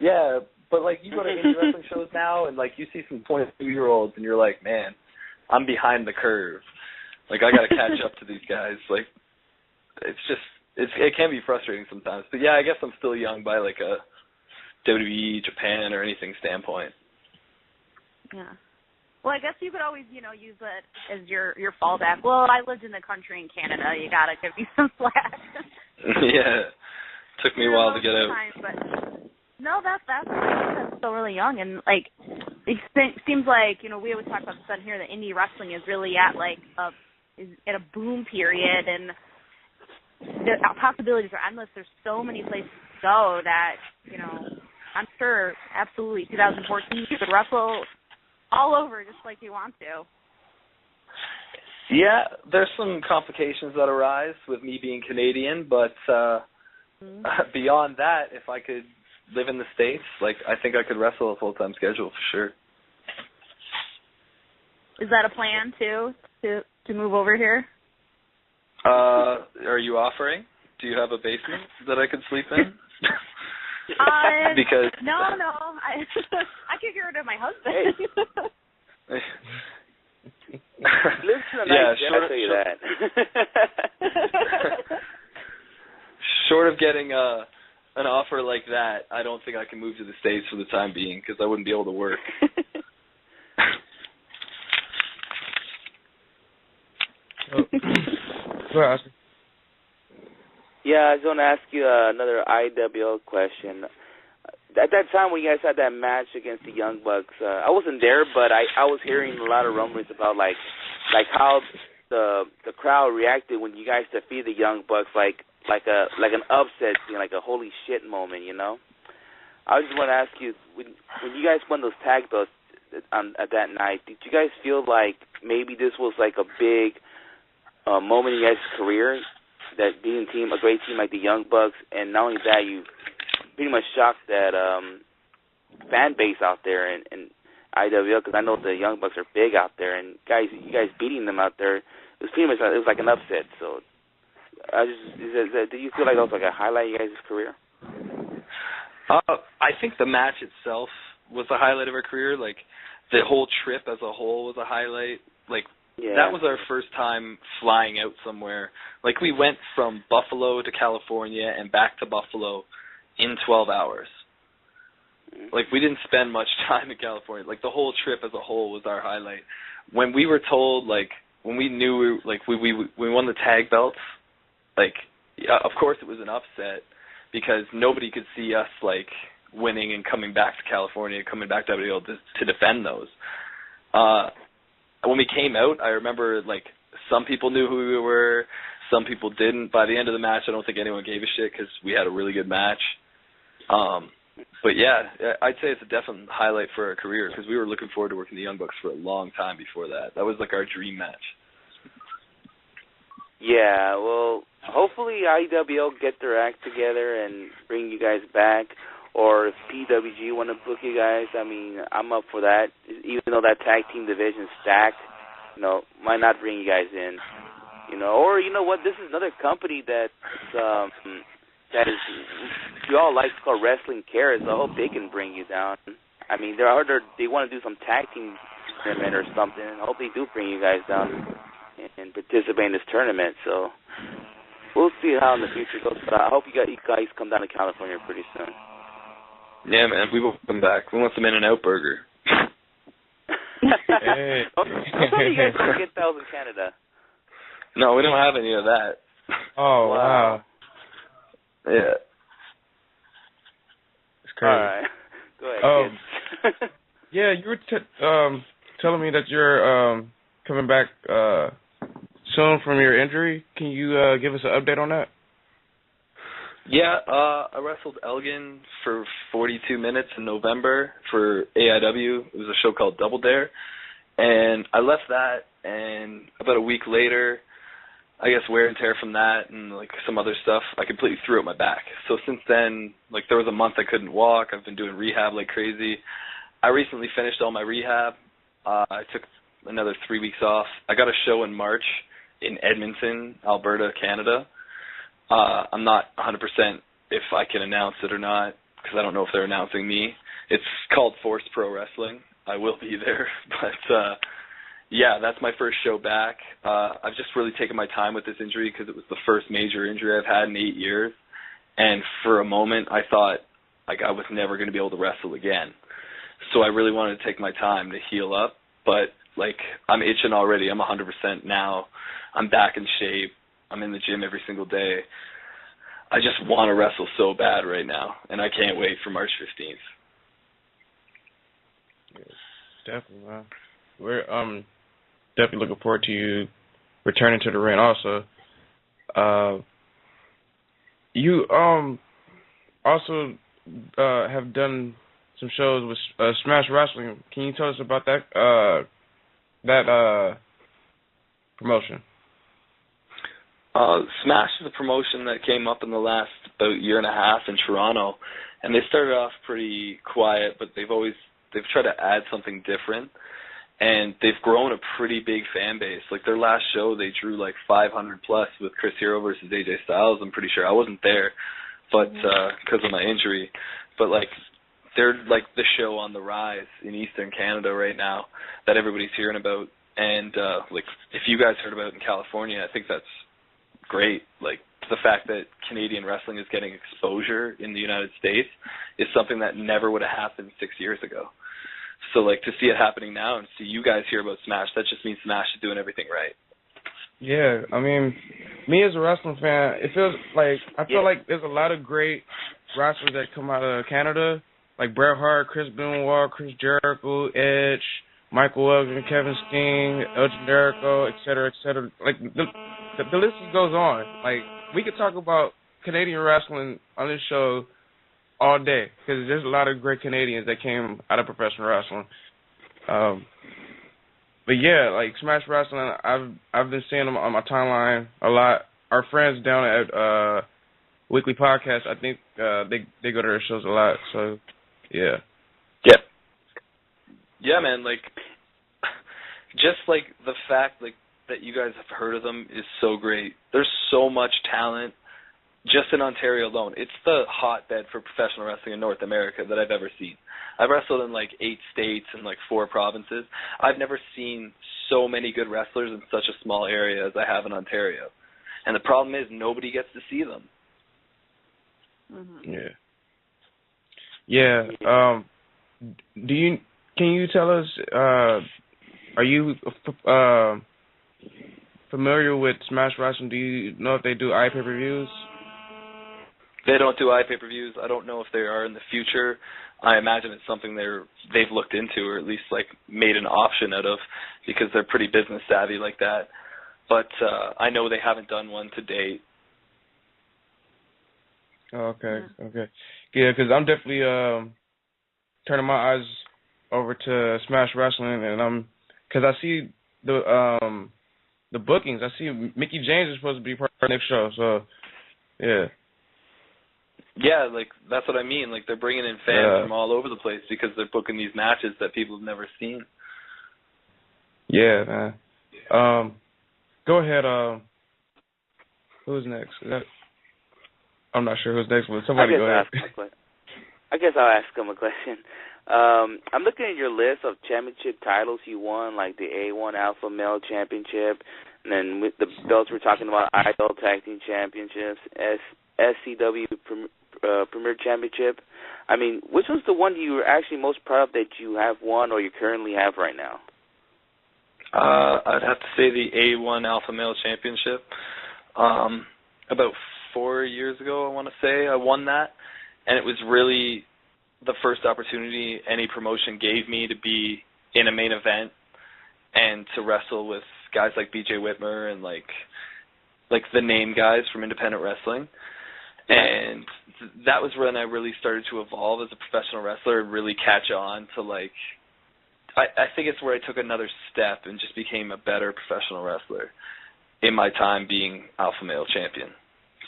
G: Yeah, but, like, you go to indie wrestling shows now, and, like, you see some 22-year-olds, and you're like, man, I'm behind the curve. Like, I got to catch up to these guys. Like, it can be frustrating sometimes. But, yeah, I guess I'm still young by, like, a WWE, Japan, or anything standpoint.
E: Yeah. Well, I guess you could always, use it as your fallback. Well, I lived in the country in Canada. You got to give me some slack.
G: Yeah. Took me a while to get out.
E: But no, that's still really young, and like it seems like we always talk about this on here that indie wrestling is really at at a boom period, and the possibilities are endless. There's so many places to go that I'm sure absolutely 2014 you could wrestle all over just like you want to.
G: Yeah, there's some complications that arise with me being Canadian, but beyond that, if I could live in the States, like, I think I could wrestle a full-time schedule for sure.
E: Is that a plan too, to move over here?
G: Are you offering? Do you have a basement that I could sleep in? Because
E: no, I could get rid of my husband.
A: Listen, I'll tell you that.
G: Short of getting an offer like that, I don't think I can move to the States for the time being because I wouldn't be able to work.
A: Yeah, I was going to ask you another IWL question. At that time when you guys had that match against the Young Bucks, I wasn't there, but I was hearing a lot of rumblings about like how the crowd reacted when you guys defeated the Young Bucks, like an upset, like a holy shit moment, I just want to ask you, when you guys won those tag belts at that night, did you guys feel like maybe this was like a big moment in your guys' career, that being a great team like the Young Bucks, and not only that, you pretty much shocked that fan base out there in IWL, because I know the Young Bucks are big out there, and you guys beating them out there, it was like an upset. So, do you feel like that was like a highlight of your guys' career?
G: I think the match itself was the highlight of our career. Like, the whole trip as a whole was a highlight. Like, yeah. That was our first time flying out somewhere. Like, we went from Buffalo to California and back to Buffalo in 12 hours. Like, we didn't spend much time in California. Like, the whole trip as a whole was our highlight. When we were told, like, when we knew, like, we won the tag belts, like, of course it was an upset because nobody could see us, like, winning and coming back to California, coming back to WWL to defend those. When we came out, I remember, like, some people knew who we were, some people didn't. By the end of the match, I don't think anyone gave a shit because we had a really good match. But, yeah, I'd say it's a definite highlight for our career because we were looking forward to working the Young Bucks for a long time before that. That was, like, our dream match. Yeah, well, hopefully IWL get their act together and bring you guys back. Or if PWG want to book you guys, I mean, I'm up for that. Even though that tag team division's stacked, might not bring you guys in. Or you know what? This is another company that is you all like, called Wrestling Cares. I hope they can bring you down.
A: I mean, they want to do some tag team tournament or something. I hope they do bring you guys down and participate in this tournament. So we'll see how in the future goes. But I hope you guys come down to California pretty soon.
G: Yeah, man, we will come back. We want some In-N-Out burger.
D: Hey.
A: Don't tell me you guys don't get those in Canada.
G: No, we don't have any of that.
D: Oh, wow.
G: Yeah.
D: It's crazy.
A: All right. Go ahead, kids.
D: Yeah, you were telling me that you're coming back soon from your injury. Can you give us an update on that?
G: Yeah, I wrestled Elgin for 42 minutes in November for AIW. It was a show called Double Dare. And I left that, and about a week later, I guess wear and tear from that and, like, some other stuff, I completely threw out my back. So since then, like, there was a month I couldn't walk. I've been doing rehab like crazy. I recently finished all my rehab. I took another 3 weeks off. I got a show in March in Edmonton, Alberta, Canada. I'm not 100% if I can announce it or not because I don't know if they're announcing me. It's called Force Pro Wrestling. I will be there. But, yeah, that's my first show back. I've just really taken my time with this injury because it was the first major injury I've had in 8 years. And for a moment, I thought like I was never going to be able to wrestle again. So I really wanted to take my time to heal up. But, like, I'm itching already. I'm 100% now. I'm back in shape. I'm in the gym every single day. I just want to wrestle so bad right now, and I can't wait for March 15th.
D: Yeah, definitely, man. We're definitely looking forward to you returning to the ring also. You also have done some shows with Smash Wrestling. Can you tell us about that promotion?
G: Smash is a promotion that came up in the last about year and a half in Toronto, and they started off pretty quiet, but they've tried to add something different, and they've grown a pretty big fan base. Like their last show, they drew like 500 plus with Chris Hero versus AJ Styles. I'm pretty sure I wasn't there, but because of my injury, but like they're like the show on the rise in Eastern Canada right now that everybody's hearing about, and like if you guys heard about it in California, I think that's great. Like the fact that Canadian wrestling is getting exposure in the United States is something that never would have happened 6 years ago. So like to see it happening now and see you guys hear about Smash, that just means Smash is doing everything right.
D: Yeah, I mean, me as a wrestling fan, I feel like there's a lot of great wrestlers that come out of Canada, like Bret Hart, Chris Benoit, Chris Jericho, Edge, Michael Elgin, Kevin Steen, El Generico, et cetera, et cetera. Like the list goes on. Like we could talk about Canadian wrestling on this show all day because there's a lot of great Canadians that came out of professional wrestling. But yeah, like Smash Wrestling, I've been seeing them on my timeline a lot. Our friends down at Weekly Podcast, I think they go to their shows a lot. So yeah.
G: Yeah. Yeah, man. Like just like the fact like that you guys have heard of them is so great. There's so much talent just in Ontario alone. It's the hotbed for professional wrestling in North America that I've ever seen. I've wrestled in like 8 states and like 4 provinces. I've never seen so many good wrestlers in such a small area as I have in Ontario. And the problem is nobody gets to see them.
D: Mm-hmm. Yeah. Yeah. Can you tell us, are you familiar with Smash Wrestling? Do you know if they do iPay-per-views?
G: They don't do iPay-per-views. I don't know if they are in the future. I imagine it's something they've looked into or at least like made an option out of because they're pretty business savvy like that. But I know they haven't done one to date.
D: Okay. Yeah, because I'm definitely turning my eyes over to Smash Wrestling, and because I see the bookings. I see Mickey James is supposed to be part of the next show. So yeah.
G: Yeah, like that's what I mean. Like they're bringing in fans from all over the place because they're booking these matches that people have never seen.
D: Yeah, man. Go ahead. Who's next? I'm not sure who's next, but somebody go ahead.
A: I guess I'll ask him a question. I'm looking at your list of championship titles you won, like the A1 Alpha Male Championship, and then with the belts we're talking about, IL Tag Team Championships, SCW Premier Championship. I mean, which one's the one you were actually most proud of that you have won or you currently have right now?
G: I'd have to say the A1 Alpha Male Championship. About 4 years ago, I want to say, I won that, and it was really the first opportunity any promotion gave me to be in a main event and to wrestle with guys like BJ Whitmer and like the name guys from independent wrestling. And that was when I really started to evolve as a professional wrestler and really catch on to like, I think it's where I took another step and just became a better professional wrestler in my time being Alpha Male Champion.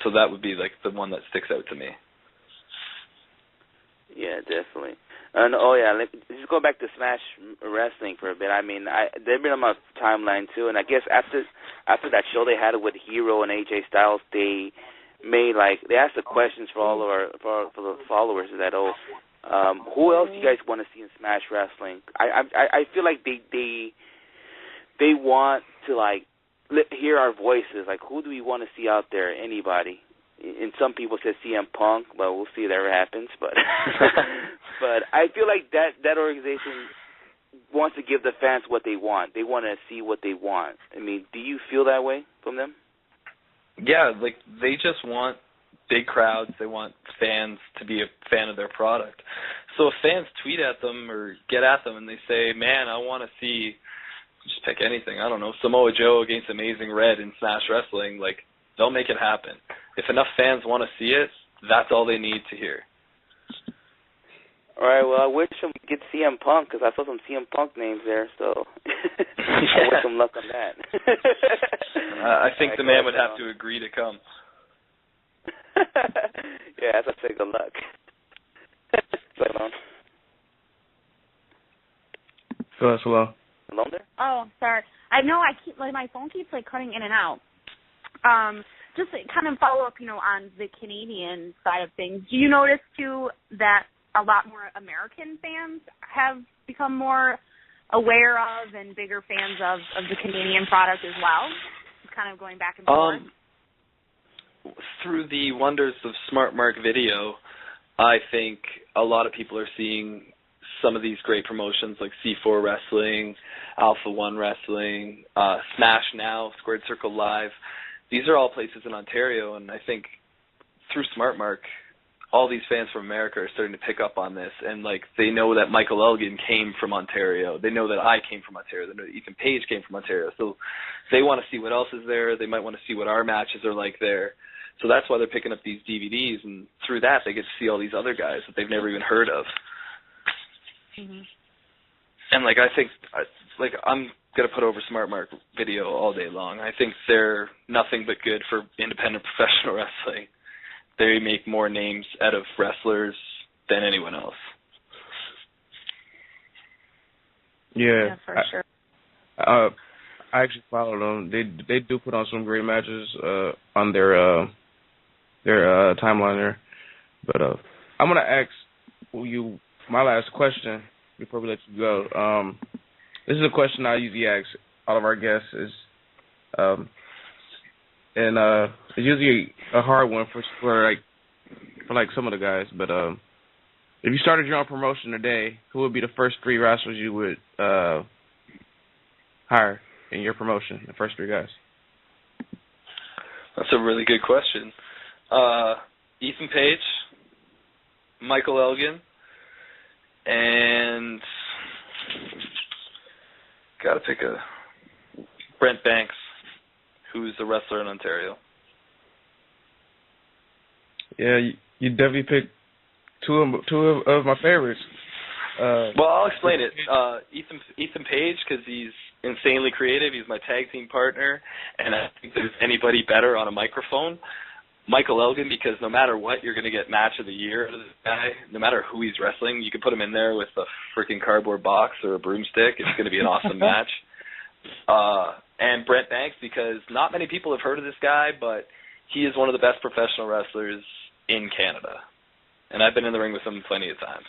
G: So that would be like the one that sticks out to me.
A: Yeah, definitely. And just go back to Smash Wrestling for a bit. I mean, they've been on my timeline too, and I guess after that show they had with Hero and AJ Styles, they asked the questions for all of for the followers that who else do you guys want to see in Smash Wrestling? I feel like they want to like hear our voices. Like, who do we want to see out there? Anybody? And some people said CM Punk, but we'll see if that ever happens. But but I feel like that organization wants to give the fans what they want. They want to see what they want. I mean, do you feel that way from them?
G: Yeah, like they just want big crowds. They want fans to be a fan of their product. So if fans tweet at them or get at them and they say, man, I want to see, just pick anything, I don't know, Samoa Joe against Amazing Red in Smash Wrestling, like, they'll make it happen. If enough fans want to see it, that's all they need to hear.
A: All right, well, I wish we could get CM Punk because I saw some CM Punk names there, so I wish him luck on that.
G: I think the man would have to agree to come.
A: Yeah, that's a say good luck.
D: Hello.
A: Hello there?
E: Oh, sorry. I know my phone keeps like cutting in and out. Just to kind of follow up, on the Canadian side of things, do you notice, too, that a lot more American fans have become more aware of and bigger fans of the Canadian product as well? Just kind of going back and forth.
G: Through the wonders of Smart Mark Video, I think a lot of people are seeing some of these great promotions like C4 Wrestling, Alpha One Wrestling, Smash Now, Squared Circle Live. These are all places in Ontario, and I think through Smart Mark, all these fans from America are starting to pick up on this, and like they know that Michael Elgin came from Ontario. They know that I came from Ontario. They know that Ethan Page came from Ontario. So they want to see what else is there. They might want to see what our matches are like there. So that's why they're picking up these DVDs, and through that they get to see all these other guys that they've never even heard of.
E: Mm-hmm.
G: And like I think, I'm going to put over Smart Mark Video all day long. I think they're nothing but good for independent professional wrestling. They make more names out of wrestlers than anyone else.
E: Yeah, for sure.
D: I actually follow them. They do put on some great matches on their timeline there. But I'm gonna ask you my last question before we let you go. This is a question I usually ask all of our guests, and it's usually a hard one for some of the guys. But if you started your own promotion today, who would be the first three wrestlers you would hire in your promotion? The first three guys.
G: That's a really good question. Ethan Page, Michael Elgin, and got to pick Brent Banks, who's a wrestler in Ontario.
D: Yeah, you definitely picked two of my favorites.
G: Well, I'll explain it. Ethan Page, because he's insanely creative. He's my tag team partner, and I think there's anybody better on a microphone. Michael Elgin, because no matter what, you're going to get match of the year out of this guy. No matter who he's wrestling, you can put him in there with a freaking cardboard box or a broomstick. It's going to be an awesome match. And Brent Banks, because not many people have heard of this guy, but he is one of the best professional wrestlers in Canada. And I've been in the ring with him plenty of times.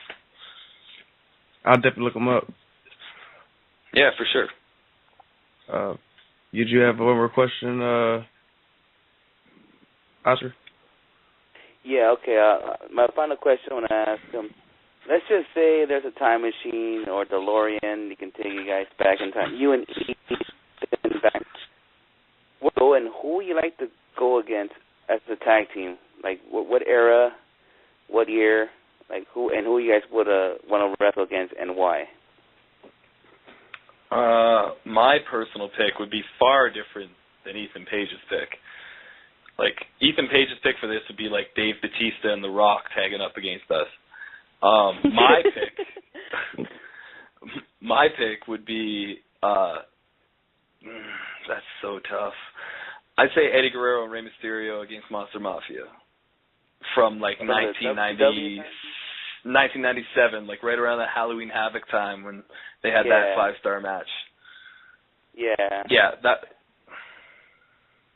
D: I'll definitely look them up.
G: Yeah, for sure.
D: Did you have one more question, Oscar?
A: Yeah, okay. My final question I want to ask let's just say there's a time machine or DeLorean. You can take you guys back in time. You and Ethan back. And who would you like to go against as the tag team? Like, what era, what year, like who you guys would want to wrestle against and why?
G: My personal pick would be far different than Ethan Page's pick. Like, Ethan Page's pick for this would be like Dave Bautista and The Rock tagging up against us. My pick would be, that's so tough. I'd say Eddie Guerrero and Rey Mysterio against Monster Mafia from like 1997, like right around the Halloween Havoc time when they had that 5-star match.
A: Yeah.
G: Yeah, that.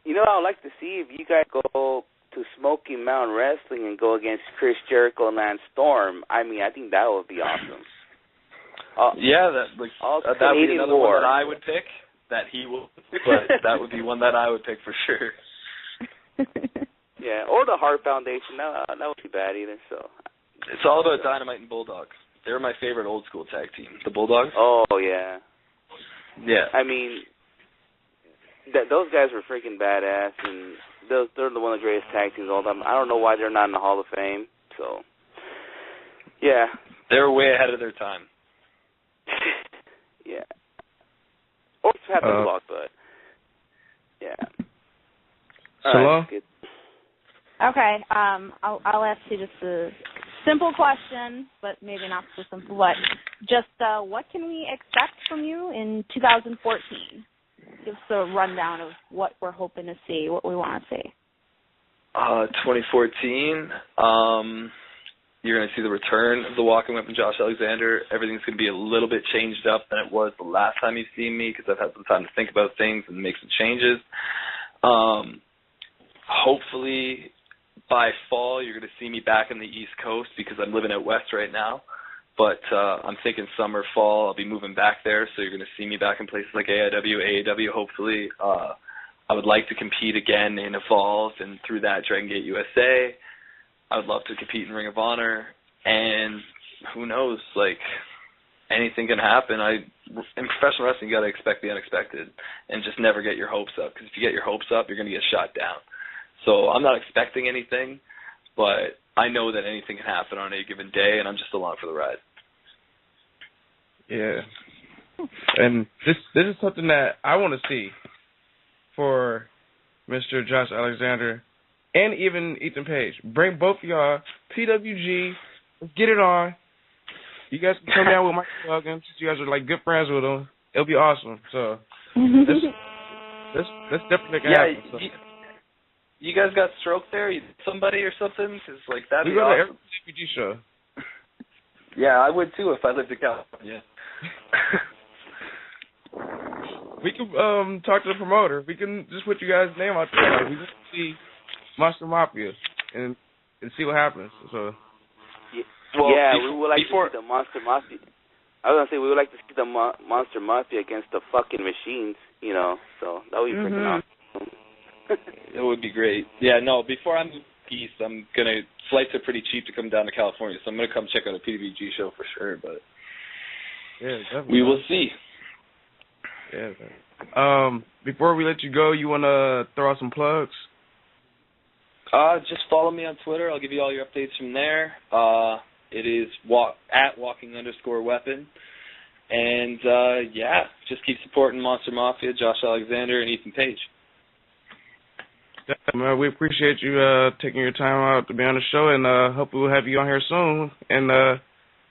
A: You know, I'd like to see if you guys go to Smoky Mountain Wrestling and go against Chris Jericho and Lance Storm. I mean, I think that would be awesome.
G: That would be another one that I would pick. That he will, but that would be one that I would pick for sure.
A: Yeah, or the Hart Foundation. That wouldn't be bad either. So
G: it's all about Dynamite and Bulldog. They're my favorite old school tag team. The Bulldogs.
A: Oh yeah.
G: Yeah.
A: I mean, those guys were freaking badass, and they're one of the greatest tag teams of all time. I don't know why they're not in the Hall of Fame. So yeah,
G: they're way ahead of their time.
A: Yeah. Or just have the block, but yeah.
D: Hello?
E: Okay, I'll ask you just a simple question, but maybe not so simple. But just what can we expect from you in 2014? Give us a rundown of what we're hoping to see, what we want to see.
G: 2014. You're going to see the return of the walking weapon, Josh Alexander. Everything's going to be a little bit changed up than it was the last time you've seen me because I've had some time to think about things and make some changes. Hopefully, by fall, you're going to see me back in the East Coast because I'm living out west right now. But I'm thinking summer, fall, I'll be moving back there, so you're going to see me back in places like AEW, hopefully. I would like to compete again in Evolve and through that Dragon Gate USA. I would love to compete in Ring of Honor, and who knows, like, anything can happen. In professional wrestling, you got to expect the unexpected and just never get your hopes up, because if you get your hopes up, you're going to get shot down. So I'm not expecting anything, but I know that anything can happen on any given day, and I'm just along for the ride.
D: Yeah. And this is something that I want to see for Mr. Josh Alexander and even Ethan Page. Bring both of y'all, PWG, let's get it on. You guys can come down with Mike Duggan since you guys are like good friends with him. It'll be awesome. So let's definitely make it happen. So.
G: You guys got stroke there? Somebody or something? Cause, like, that'd be
D: We go
G: awesome.
D: to every PWG show.
G: Yeah, I would too if I lived in California.
D: We can talk to the promoter. We can just put you guys' name out there. Like, we can see Monster Mafia and see what happens. So.
A: We would like to see the Monster Mafia. I was going to say, we would like to see the Monster Mafia against the fucking machines, you know. So that would be freaking awesome.
G: It would be great. Yeah, no, before I move east, I'm going to, flights are pretty cheap to come down to California, so I'm going to come check out a PWG show for sure, but
D: yeah, definitely.
G: We will see.
D: Yeah, man. Before we let you go, you want to throw out some plugs?
G: Just follow me on Twitter. I'll give you all your updates from there. It is at walking_weapon. And, just keep supporting Monster Mafia, Josh Alexander, and Ethan Page.
D: Yeah, man, we appreciate you taking your time out to be on the show, and hope we'll have you on here soon. And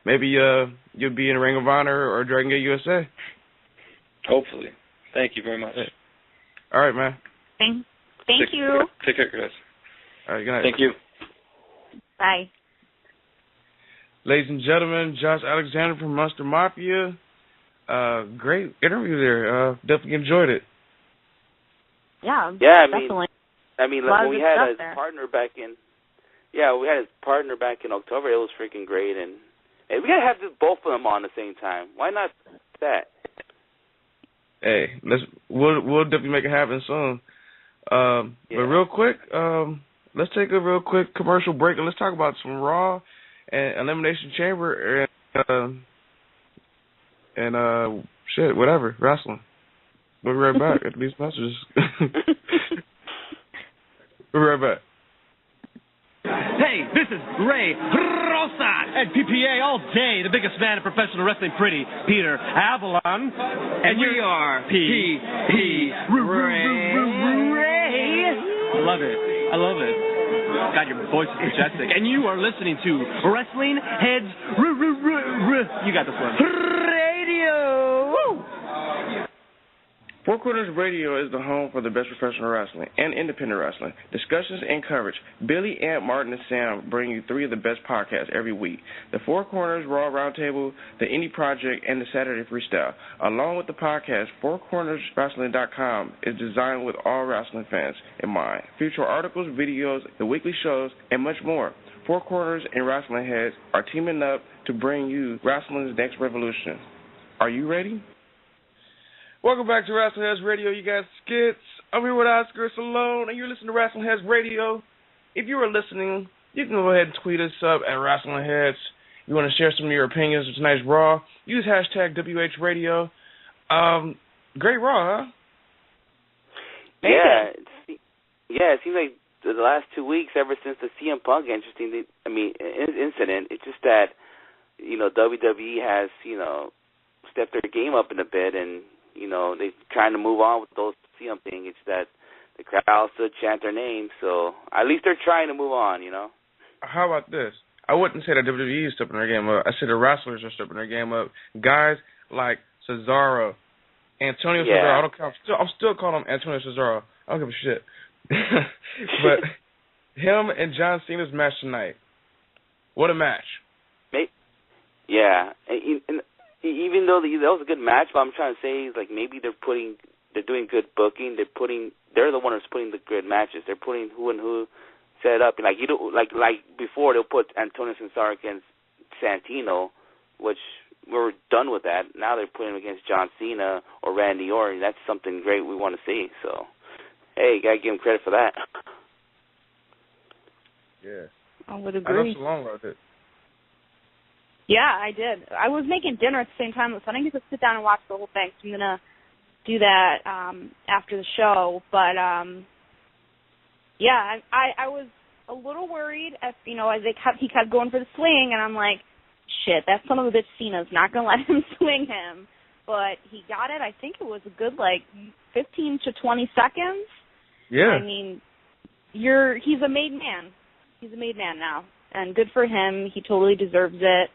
D: maybe you'll be in Ring of Honor or Dragon Gate USA.
G: Hopefully. Thank you very much.
D: All right, man.
E: Thank you.
G: Take care, guys.
D: All right, good night.
G: Thank you.
E: Bye.
D: Ladies and gentlemen, Josh Alexander from Monster Mafia. Great interview there. Definitely enjoyed it.
E: Yeah,
A: definitely. I mean, like, when we had his
E: there.
A: partner back in, we had his partner back in October. It was freaking great, and Hey, we gotta have both of them on at the same time. Why not that?
D: Hey, we'll definitely make it happen soon. But real quick, let's take a real quick commercial break and let's talk about some Raw and Elimination Chamber and shit, whatever, wrestling. We'll be right back at these messages. We'll be right back.
C: Hey, this is Ray Rosa at PPA all day, the biggest man in professional wrestling, pretty Peter Avalon. And we are P.P. Ray. I love it. God, your voice is majestic. And you are listening to WrestlingHeads. You got this one. Radio. Woo!
D: Four Corners Radio is the home for the best professional wrestling and independent wrestling. Discussions and coverage. Billy, Ant, Martin, and Sam bring you three of the best podcasts every week. The Four Corners Raw Roundtable, the Indie Project, and the Saturday Freestyle. Along with the podcast, FourCornersWrestling.com is designed with all wrestling fans in mind. Feature articles, videos, the weekly shows, and much more. Four Corners and Wrestling Heads are teaming up to bring you wrestling's next revolution. Are you ready? Welcome back to WrestlingHeads Radio. You got skits. I'm here with Oscar Salone, and you're listening to WrestlingHeads Radio. If you are listening, you can go ahead and tweet us up at WrestlingHeads. You want to share some of your opinions of tonight's Raw, use hashtag WHRadio. Great Raw, huh?
A: Yeah, it seems like the last 2 weeks, ever since the CM Punk incident, it's just that, WWE has, stepped their game up in a bit, and they're trying to move on with those CM things. It's that the crowd still chant their names, so at least they're trying to move on,
D: How about this? I wouldn't say that WWE is stepping their game up. I said the wrestlers are stepping their game up. Guys like Cesaro, Antonio Cesaro. I'm still calling him Antonio Cesaro. I don't give a shit. But him and John Cena's match tonight. What a match.
A: Yeah. And even though that was a good match, what I'm trying to say is like maybe they're doing good booking. They're the one who's putting the good matches. They're putting who and who set up. And like before they'll put Antonio Cesaro against Santino, which we're done with that. Now they're putting him against John Cena or Randy Orton. That's something great we want to see. So hey, you gotta give him credit for that.
D: Yeah.
E: I would agree.
D: I know Salone wrote it.
E: Yeah, I did. I was making dinner at the same time, so I didn't get to sit down and watch the whole thing. So I'm gonna do that after the show. But yeah, I was a little worried as he kept going for the swing, and I'm like, shit, that son of a bitch Cena's not gonna let him swing him. But he got it. I think it was a good 15 to 20 seconds.
D: Yeah.
E: I mean, he's a made man. He's a made man now, and good for him. He totally deserves it.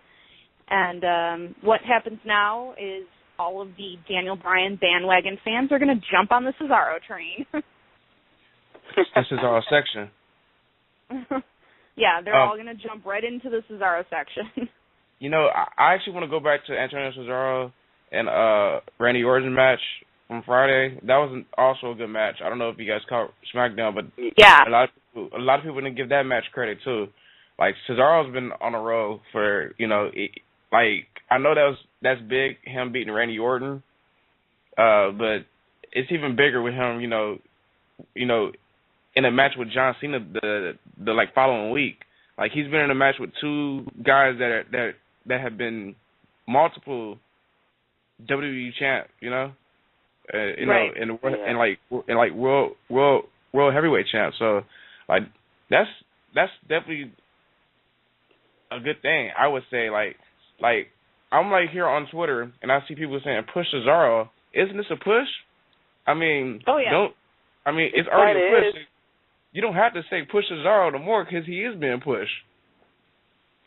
E: And what happens now is all of the Daniel Bryan bandwagon fans are going to jump on the Cesaro train.
D: The Cesaro section.
E: Yeah, they're all going to jump right into the Cesaro section.
D: I actually want to go back to Antonio Cesaro and Randy Orton match from Friday. That was also a good match. I don't know if you guys caught SmackDown, but
E: yeah,
D: a lot of people didn't give that match credit too. Like Cesaro's been on a roll for I know that's big, him beating Randy Orton, but it's even bigger with him, in a match with John Cena the following week. Like he's been in a match with two guys that have been multiple WWE champ,
E: right.
D: and world heavyweight champ. So that's definitely a good thing. I would say I'm here on Twitter and I see people saying push Cesaro. Isn't this a push? I mean,
E: oh yeah.
D: It's already a push. You don't have to say push Cesaro no more because he is being pushed.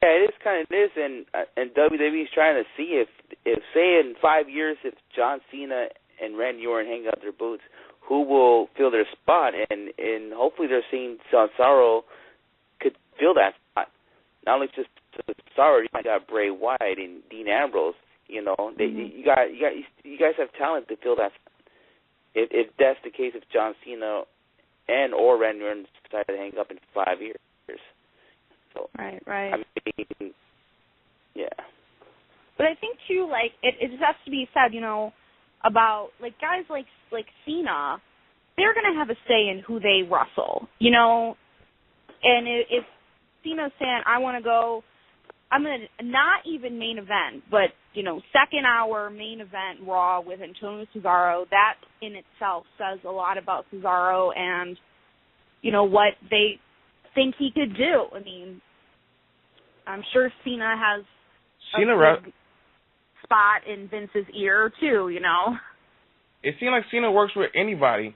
A: Yeah, it is kind of this, and WWE's trying to see if say in 5 years if John Cena and Randy Orton hang up their boots, who will fill their spot, and hopefully they're seeing Cesaro could fill that spot. Not only just Cesaro, you got Bray Wyatt and Dean Ambrose. You guys have talent to fill that spot. If that's the case, if John Cena or Randy Orton decide to hang up in 5 years. So,
E: right.
A: I mean, yeah.
E: But I think too, like it just has to be said, you know, about like guys like Cena, they're gonna have a say in who they wrestle, you know. And if Cena's saying, I want to go, I'm gonna not even main event, but you know, second hour main event Raw with Antonio Cesaro, that in itself says a lot about Cesaro and you know what they think he could do. I mean, I'm sure Cena has a big spot in Vince's ear too, you know.
D: It seems like Cena works with anybody.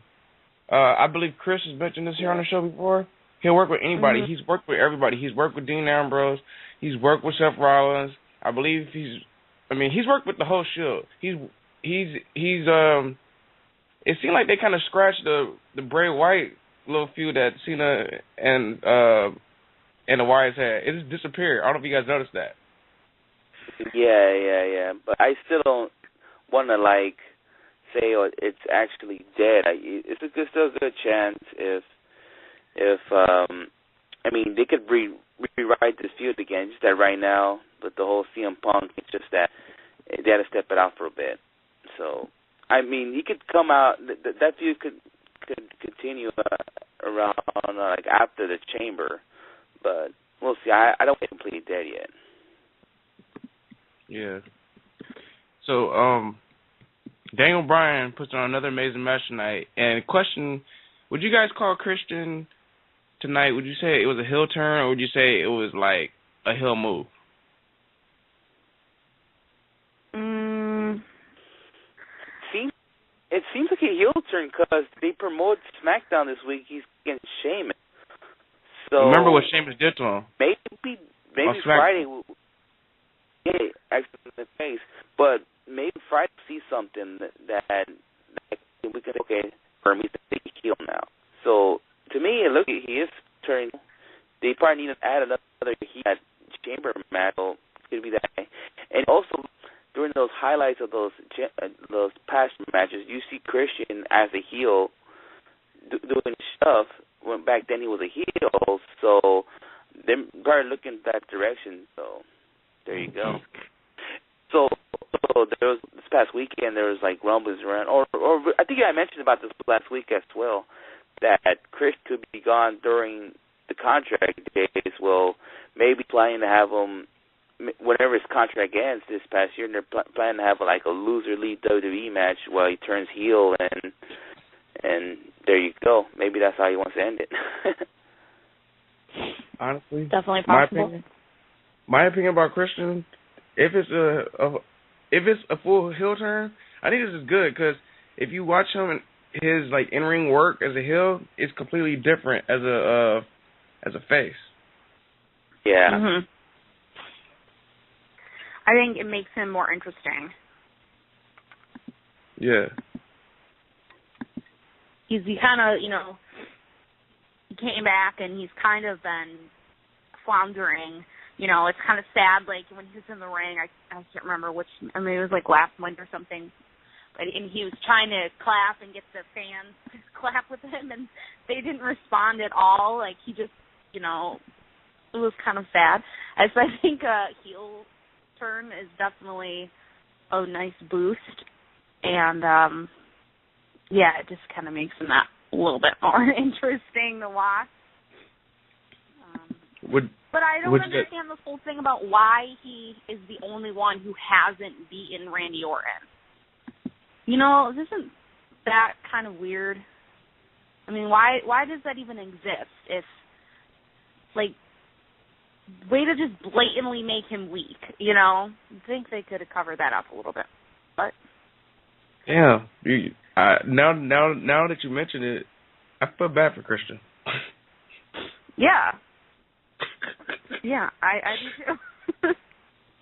D: I believe Chris has mentioned this here on the show before. He'll work with anybody. Mm-hmm. He's worked with everybody. He's worked with Dean Ambrose. He's worked with Seth Rollins. I believe he's worked with the whole Shield. It seemed like they kind of scratched the Bray Wyatt little feud that Cena and the Wyatts had. It just disappeared. I don't know if you guys noticed that.
A: Yeah. But I still don't want to like say it's actually dead. It's still a good chance if I mean they could rewrite this feud again. Just that right now with the whole CM Punk, it's just that they had to step it out for a bit. So I mean he could come out. That feud could continue around like after the Chamber, but we'll see. I don't think it's completely dead yet.
D: Yeah. So Daniel Bryan puts on another amazing match tonight. And question, would you guys call Christian tonight, would you say it was a heel turn or would you say it was like a heel move?
A: It seems like a heel turn because they promote SmackDown this week. He's against Sheamus. So
D: remember what Sheamus did to him?
A: Maybe Friday. Yeah, actually in the face. But maybe Friday see something that we can for me to be heel now. So to me, look, he is turning. They probably need to add another heel Chamber match. So it's gonna be that. And also during those highlights of those past matches, you see Christian as a heel doing stuff. When back then he was a heel, so they're probably looking that direction. So there you go. So there was this past weekend. There was like rumblings around, or I think I mentioned about this last week as well, that Chris could be gone during the contract days. Well, maybe planning to have him whenever his contract ends this past year. And they're planning to have like a loser lead WWE match while he turns heel, and there you go. Maybe that's how he wants to end it.
D: Honestly,
E: definitely possible.
D: My opinion about Christian, if it's a full heel turn, I think this is good because if you watch him and his like in-ring work as a heel, it's completely different as a face.
A: Yeah.
E: Mm-hmm. I think it makes him more interesting.
D: Yeah.
E: He kind of, he came back and he's kind of been floundering. It's kind of sad, like, when he was in the ring, I can't remember which, it was like last month or something, and he was trying to clap and get the fans to clap with him, and they didn't respond at all. Like, he just, it was kind of sad. So I think a heel turn is definitely a nice boost, and, it just kind of makes him that a little bit more interesting to watch. But I don't understand this whole thing about why he is the only one who hasn't beaten Randy Orton. Isn't that kind of weird? I mean, why does that even exist? If, like, way to just blatantly make him weak, I think they could have covered that up a little bit. But
D: yeah, now that you mention it, I feel bad for Christian.
E: Yeah. Yeah, I do too.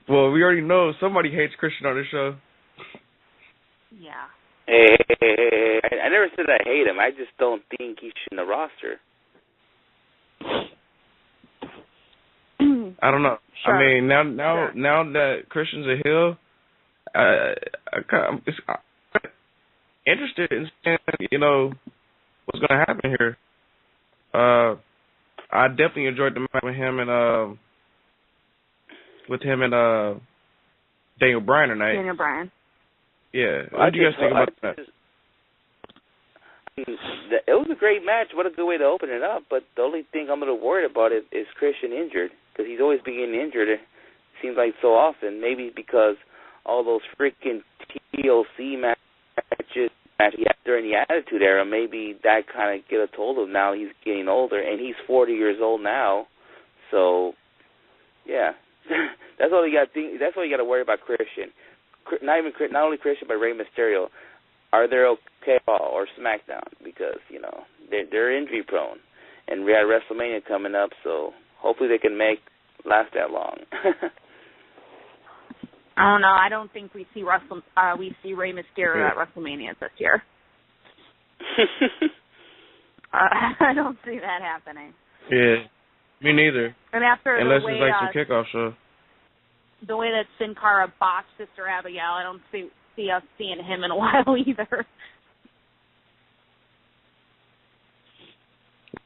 D: Well, we already know somebody hates Christian on this show.
E: Yeah.
A: Hey, I never said I hate him. I just don't think he should in the roster.
D: I don't know.
E: Sure.
D: I mean, now that Christian's a heel, I'm interested in seeing, what's going to happen here. I definitely enjoyed the match with him and Daniel Bryan tonight.
E: Daniel Bryan.
D: Yeah. What do you guys think about that?
A: It was a great match. What a good way to open it up. But the only thing I'm a little worried about is Christian injured, because he's always been getting injured. It seems like so often. Maybe because all those freaking TLC matches he had during the Attitude Era, maybe that kind of get a toll of him. Now he's getting older, and he's 40 years old now. So, yeah, that's all you got. That's all you got to worry about Christian. Not only Christian, but Rey Mysterio. Are they okay or SmackDown? Because, you know, they're injury prone. And we have WrestleMania coming up, so hopefully they can last that long.
E: I don't know. I don't think we see Rey Mysterio at WrestleMania this year. I don't see that happening.
D: Yeah, me neither.
E: And after
D: unless
E: the way,
D: it's like some kickoff show.
E: The way that Sin Cara botched Sister Abigail, I don't see us seeing him in a while either.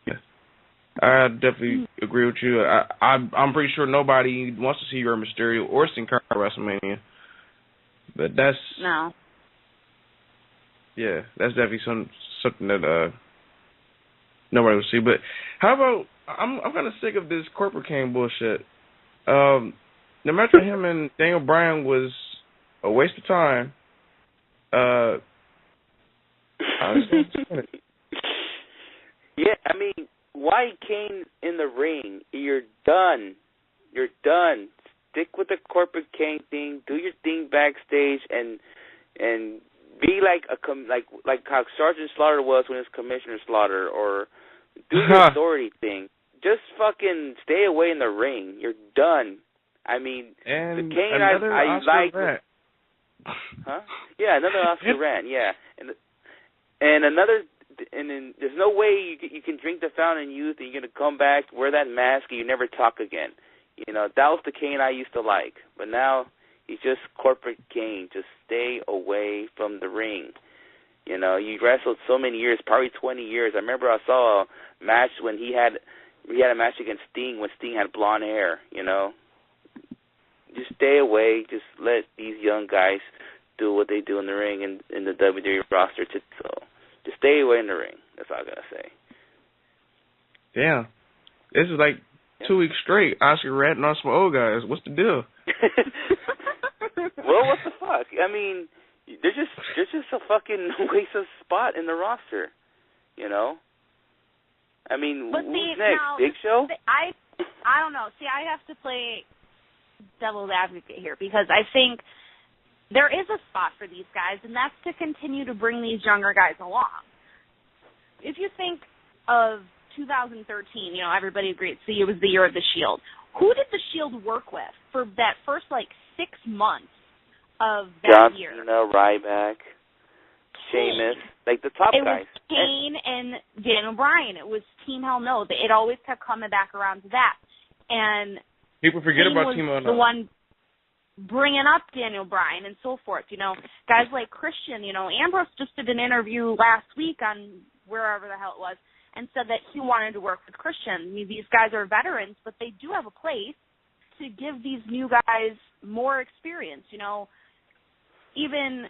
D: Yeah. I definitely agree with you. I'm pretty sure nobody wants to see Rey Mysterio or Sin Cara at WrestleMania. But that's
E: no.
D: Yeah, that's definitely something that nobody will see. But how about I'm kind of sick of this corporate Kane bullshit. The match with him and Daniel Bryan was a waste of time.
A: Yeah, I mean, why Kane in the ring? You're done. You're done. Stick with the corporate Kane thing. Do your thing backstage, and be like how Sergeant Slaughter was when it was Commissioner Slaughter, or do your authority thing. Just fucking stay away in the ring. You're done. I mean,
D: and
A: the Kane I like. Huh? Yeah, another Oscar rant. Yeah, and then there's no way you can drink the Fountain Youth and you're gonna come back, wear that mask, and you never talk again. You know, that was the Kane I used to like, but now he's just corporate Kane. Just stay away from the ring. You know, you wrestled so many years, probably 20 years. I remember I saw a match when he had a match against Sting when Sting had blonde hair. You know. Just stay away. Just let these young guys do what they do in the ring and in the WWE roster. So just stay away in the ring. That's all I gotta say.
D: Damn, this is like 2 weeks straight. Oscar ratting on some old guys. What's the deal?
A: Well, what the fuck? I mean, they're just a fucking waste of spot in the roster. You know. I mean, who's next? Now, Big Show?
E: I don't know. See, I have to play devil's advocate here, because I think there is a spot for these guys, and that's to continue to bring these younger guys along. If you think of 2013, you know, everybody agreed, see, it was the year of the Shield. Who did the Shield work with for that first, 6 months of that year?
A: John Cena, Ryback, Sheamus, the top guys.
E: It was Kane and Daniel Bryan. It was Team Hell No. It always kept coming back around to that. And
D: people forget
E: Kane
D: about Team Hell No.
E: The one bringing up Daniel Bryan and so forth. You know, guys like Christian. You know, Ambrose just did an interview last week on wherever the hell it was, and said that he wanted to work with Christian. I mean, these guys are veterans, but they do have a place to give these new guys more experience. You know, even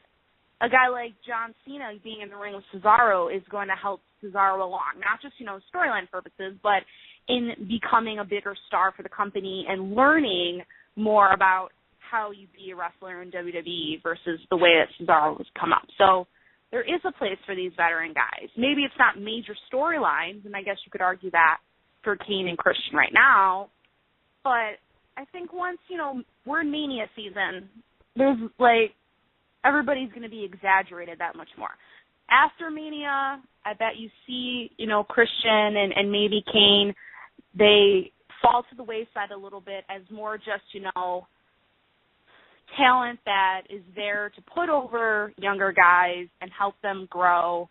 E: a guy like John Cena being in the ring with Cesaro is going to help Cesaro along, not just, you know, storyline purposes, but in becoming a bigger star for the company and learning more about how you be a wrestler in WWE versus the way that Cesaro has come up. So there is a place for these veteran guys. Maybe it's not major storylines, and I guess you could argue that for Kane and Christian right now, but I think once, you know, we're in Mania season, there's everybody's going to be exaggerated that much more. After Mania, I bet you see, you know, Christian and maybe Kane, they fall to the wayside a little bit as more just, you know, talent that is there to put over younger guys and help them grow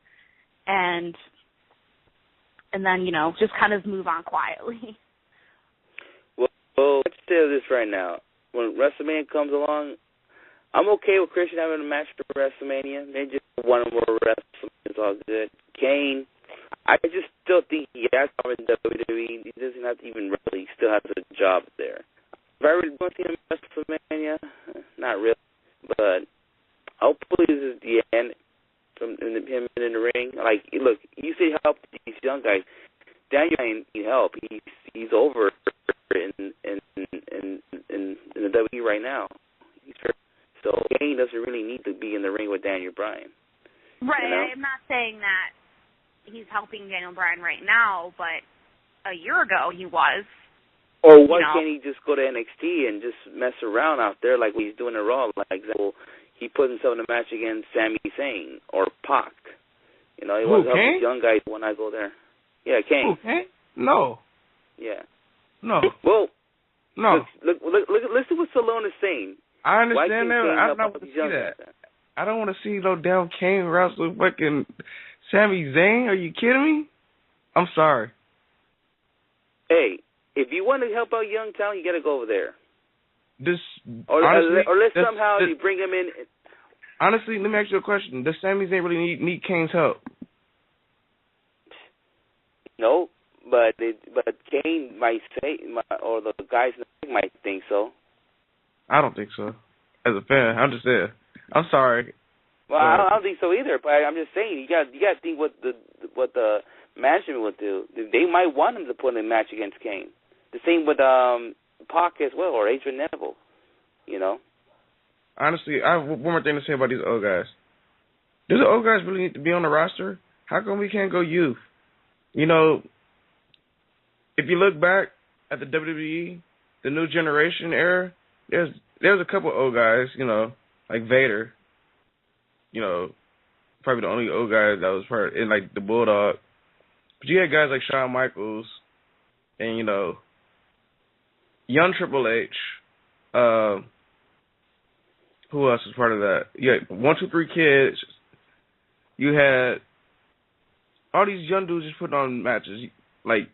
E: and then, you know, just kind of move on quietly.
A: Well, let's tell this right now. When WrestleMania comes along, I'm okay with Christian having a match for WrestleMania. They just one more WrestleMania. It's all good. Kane, I just still think he has power in WWE. He doesn't have to even wrestle. He still has a job there. If I really want to see him at WrestleMania, not really. really help these young guys. Daniel Bryan need help. He's over in the WWE right now. So Kane doesn't really need to be in the ring with Daniel Bryan.
E: Right.
A: You know?
E: I'm not saying that he's helping Daniel Bryan right now, but a year ago he was.
A: Or why can't he just go to NXT and just mess around out there like what he's doing in Raw? Like, example, he put himself in a match against Sami Zayn or Pac. You know, he wants to help these young guys when I go there. Yeah, Kane.
D: Who, Kane? No.
A: Yeah.
D: No.
A: Well,
D: no.
A: Look, listen what Stallone is saying.
D: I understand that. I don't want to see that. I don't want to see no damn Kane wrestle fucking Sami Zayn. Are you kidding me? I'm sorry.
A: Hey, if you want to help out young talent, you got to go over there. Or let somehow you bring him in.
D: Honestly, let me ask you a question. Does Sami Zayn really need Kane's help?
A: No, but Kane might say, or the guys might think so.
D: I don't think so. As a fan, I'm just there. I'm sorry.
A: Well, I don't think so either. But I'm just saying, you got to think what the management would do. They might want him to put in a match against Kane. The same with Pac as well, or Adrian Neville. You know.
D: Honestly, I have one more thing to say about these old guys. Do the old guys really need to be on the roster? How come we can't go youth? You know, if you look back at the WWE, the new generation era, there's a couple old guys, you know, like Vader. You know, probably the only old guy that was part in like the Bulldog. But you had guys like Shawn Michaels and, you know, young Triple H. Who else was part of that? You had 1, 2, 3 Kids. You had all these young dudes just putting on matches, like,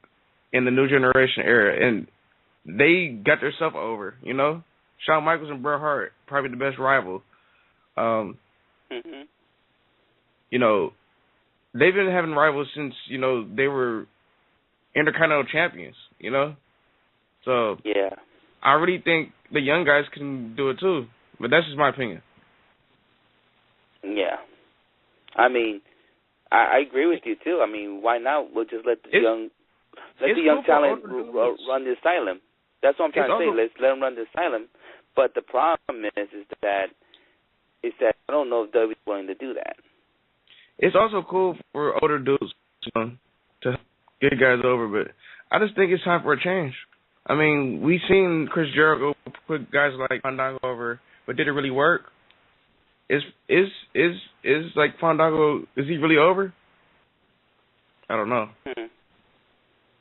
D: in the new generation era, and they got their stuff over, you know? Shawn Michaels and Bret Hart, probably the best rival. You know, they've been having rivals since, you know, they were Intercontinental champions, you know? So,
A: yeah,
D: I really think the young guys can do it too, but that's just my opinion.
A: Yeah. I mean, I agree with you too. I mean, why not? We'll just let the young talent run the asylum. That's what I'm trying to say. Let's let them run the asylum. But the problem is that I don't know if WWE's willing to do that.
D: It's also cool for older dudes, you know, to get guys over, but I just think it's time for a change. I mean, we've seen Chris Jericho put guys like Fandango over, but did it really work? Is like Fandango, is he really over? I don't know.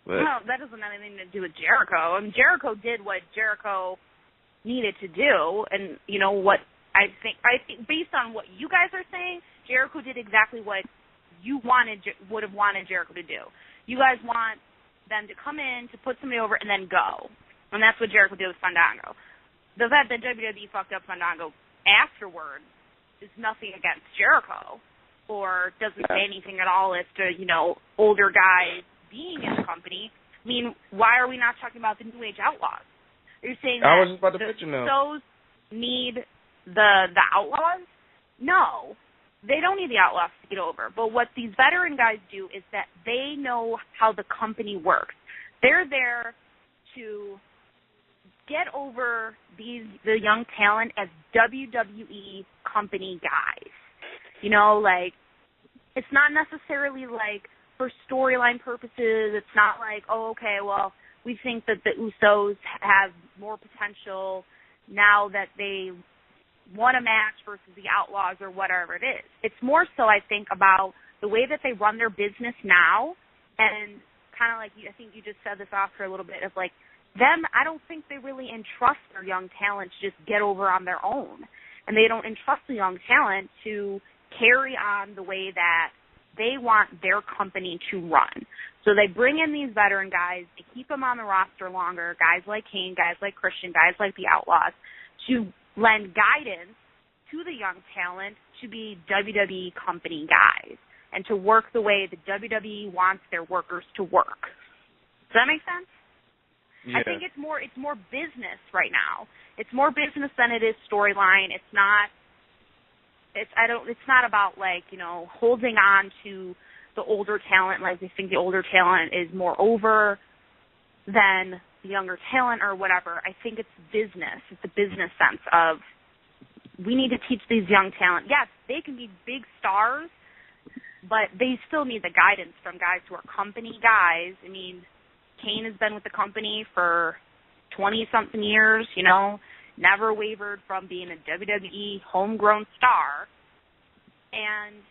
E: Well, that doesn't have anything to do with Jericho. I mean, Jericho did what Jericho needed to do, and you know what I think based on what you guys are saying, Jericho did exactly what you would have wanted Jericho to do. You guys want them to come in, to put somebody over, and then go. And that's what Jericho did with Fandango. The fact that WWE fucked up Fandango afterwards is nothing against Jericho, or doesn't say anything at all as to, you know, older guys being in the company. I mean, why are we not talking about the New Age Outlaws? Are you saying
D: I
E: that
D: was just about to pitch now.
E: those need the Outlaws? No. They don't need the Outlaws to get over. But what these veteran guys do is that they know how the company works. They're there to get over the young talent as WWE company guys. You know, like, it's not necessarily like for storyline purposes. It's not like, oh, okay, well, we think that the Usos have more potential now that they won a match versus the Outlaws or whatever it is. It's more so, I think, about the way that they run their business now, and kind of like, I think you just said this after a little bit, of like, them, I don't think they really entrust their young talent to just get over on their own. And they don't entrust the young talent to carry on the way that they want their company to run. So they bring in these veteran guys, they keep them on the roster longer, guys like Kane, guys like Christian, guys like the Outlaws, to lend guidance to the young talent to be WWE company guys and to work the way the WWE wants their workers to work. Does that make sense?
D: Yeah.
E: I think it's more business right now. It's more business than it is storyline. It's not about, like, you know, holding on to the older talent, like they think the older talent is more over than the younger talent or whatever. I think it's business. It's a business sense of we need to teach these young talent. Yes, they can be big stars, but they still need the guidance from guys who are company guys. I mean, Kane has been with the company for 20-something years, you know, never wavered from being a WWE homegrown star. And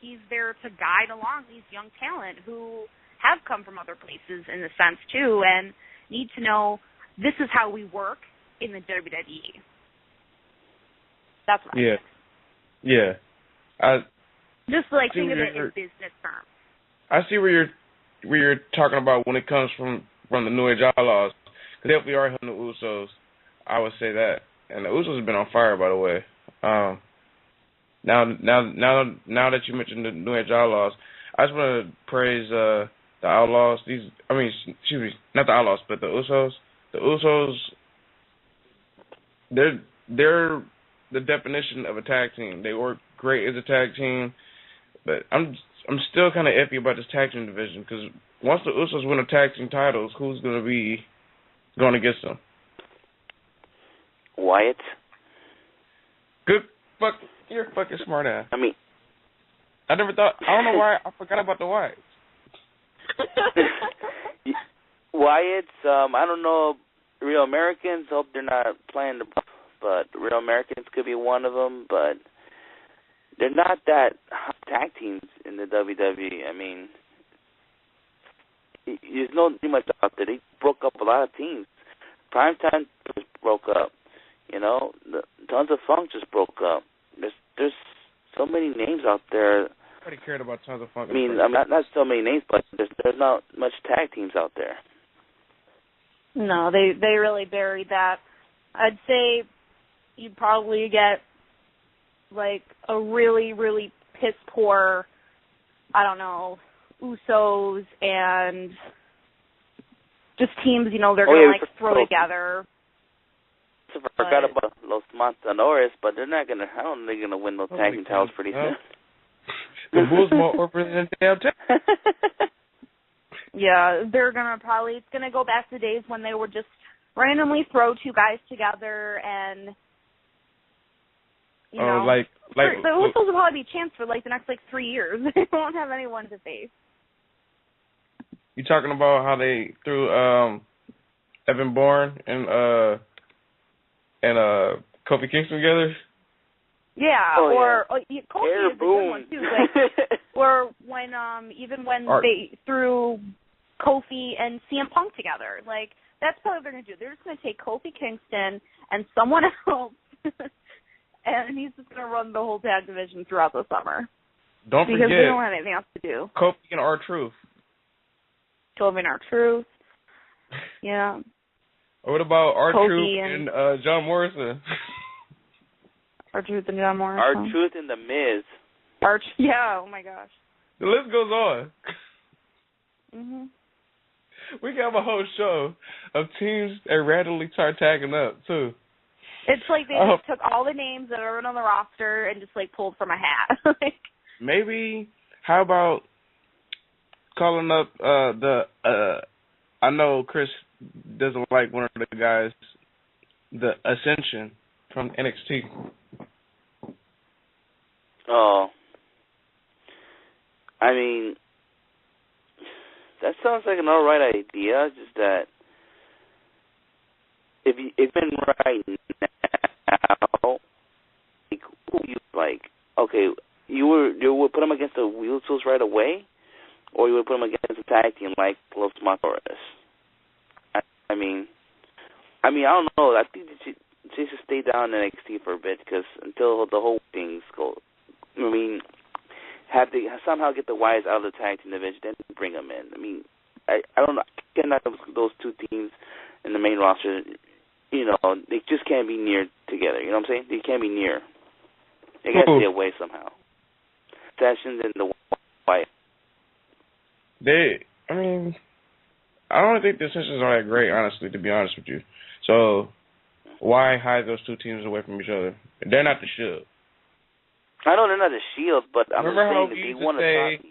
E: he's there to guide along these young talent who have come from other places in the sense, too, and need to know this is how we work in the WWE. That's what I think.
D: Yeah.
E: Just like think of it in business terms.
D: I see where you're talking about when it comes from the New Age Outlaws. Because definitely are helping the Usos. I would say that. And the Usos have been on fire, by the way. Now that you mentioned the New Age Outlaws, I just want to praise the Outlaws. Not the Outlaws, but the Usos. The Usos, they're the definition of a tag team. They work great as a tag team, but I'm still kind of iffy about this tag team division because once the Usos win the tag team titles, who's going to be going against them?
A: Wyatt.
D: Good fuck. You're a fucking smart ass.
A: I mean,
D: I never thought. I don't know why I forgot about the Wyatts.
A: Wyatts. I don't know. Real Americans. Hope they're not playing but Real Americans could be one of them. But they're not that hot tag teams in the WWE. I mean, there's no too much out there. They broke up a lot of teams. Primetime just broke up. You know, Tons of Funk just broke up. There's so many names out there.
D: Nobody cared about Tons of Funk.
A: I mean, not so many names, but there's not much tag teams out there.
E: No, they really buried that. I'd say you'd probably get like a really, really piss poor, I don't know, Usos and just teams, you know, they're going to throw together.
A: I forgot about Los Matadores, but they're not going to, I don't think they're going to win those tag team titles pretty soon.
D: The Bulls more over than the damn tag.
E: Yeah, they're going to probably, it's going to go back to the days when they would just randomly throw two guys together and, you know. The Usos will probably be champs for like the next 3 years. They won't have anyone to face.
D: You talking about how they threw Evan Bourne and Kofi Kingston together?
E: Yeah, Kofi is a good one too. Or when they threw Kofi and CM Punk together, that's probably what they're gonna do. They're just gonna take Kofi Kingston and someone else, and he's just gonna run the whole tag division throughout the summer.
D: Don't forget,
E: because they don't have anything else to do.
D: Kofi and R-Truth.
E: Kofi and R-Truth. Yeah.
D: What about R-Truth and John Morrison?
E: R-Truth and John Morrison.
A: R-Truth and The Miz.
E: Yeah, oh my gosh.
D: The list goes on.
E: Mhm.
D: We can have a whole show of teams that randomly start tagging up, too.
E: It's like they just took all the names that are on the roster and just, pulled from a hat.
D: Maybe, how about calling up I know Chris doesn't like one of the guys, the Ascension from NXT.
A: Oh. I mean, that sounds like an alright idea, just that if in right now, you would put them against the Usos right away, or you would put them against a tag team like Los Matadores. I mean, I don't know. I think she should stay down in NXT for a bit because until the whole thing's go. I mean, have to somehow get the Wyatts out of the tag team division, then bring them in. I mean, I don't know. I cannot those two teams in the main roster. You know, they just can't be near together. You know what I'm saying? They can't be near. They got to stay away somehow. Sessions and the Wyatt.
D: I don't think the Ascensions are that great, honestly, to be honest with you. So, why hide those two teams away from each other? They're not the Shield.
A: I know they're not the Shield, but I'm just saying that they want to talk.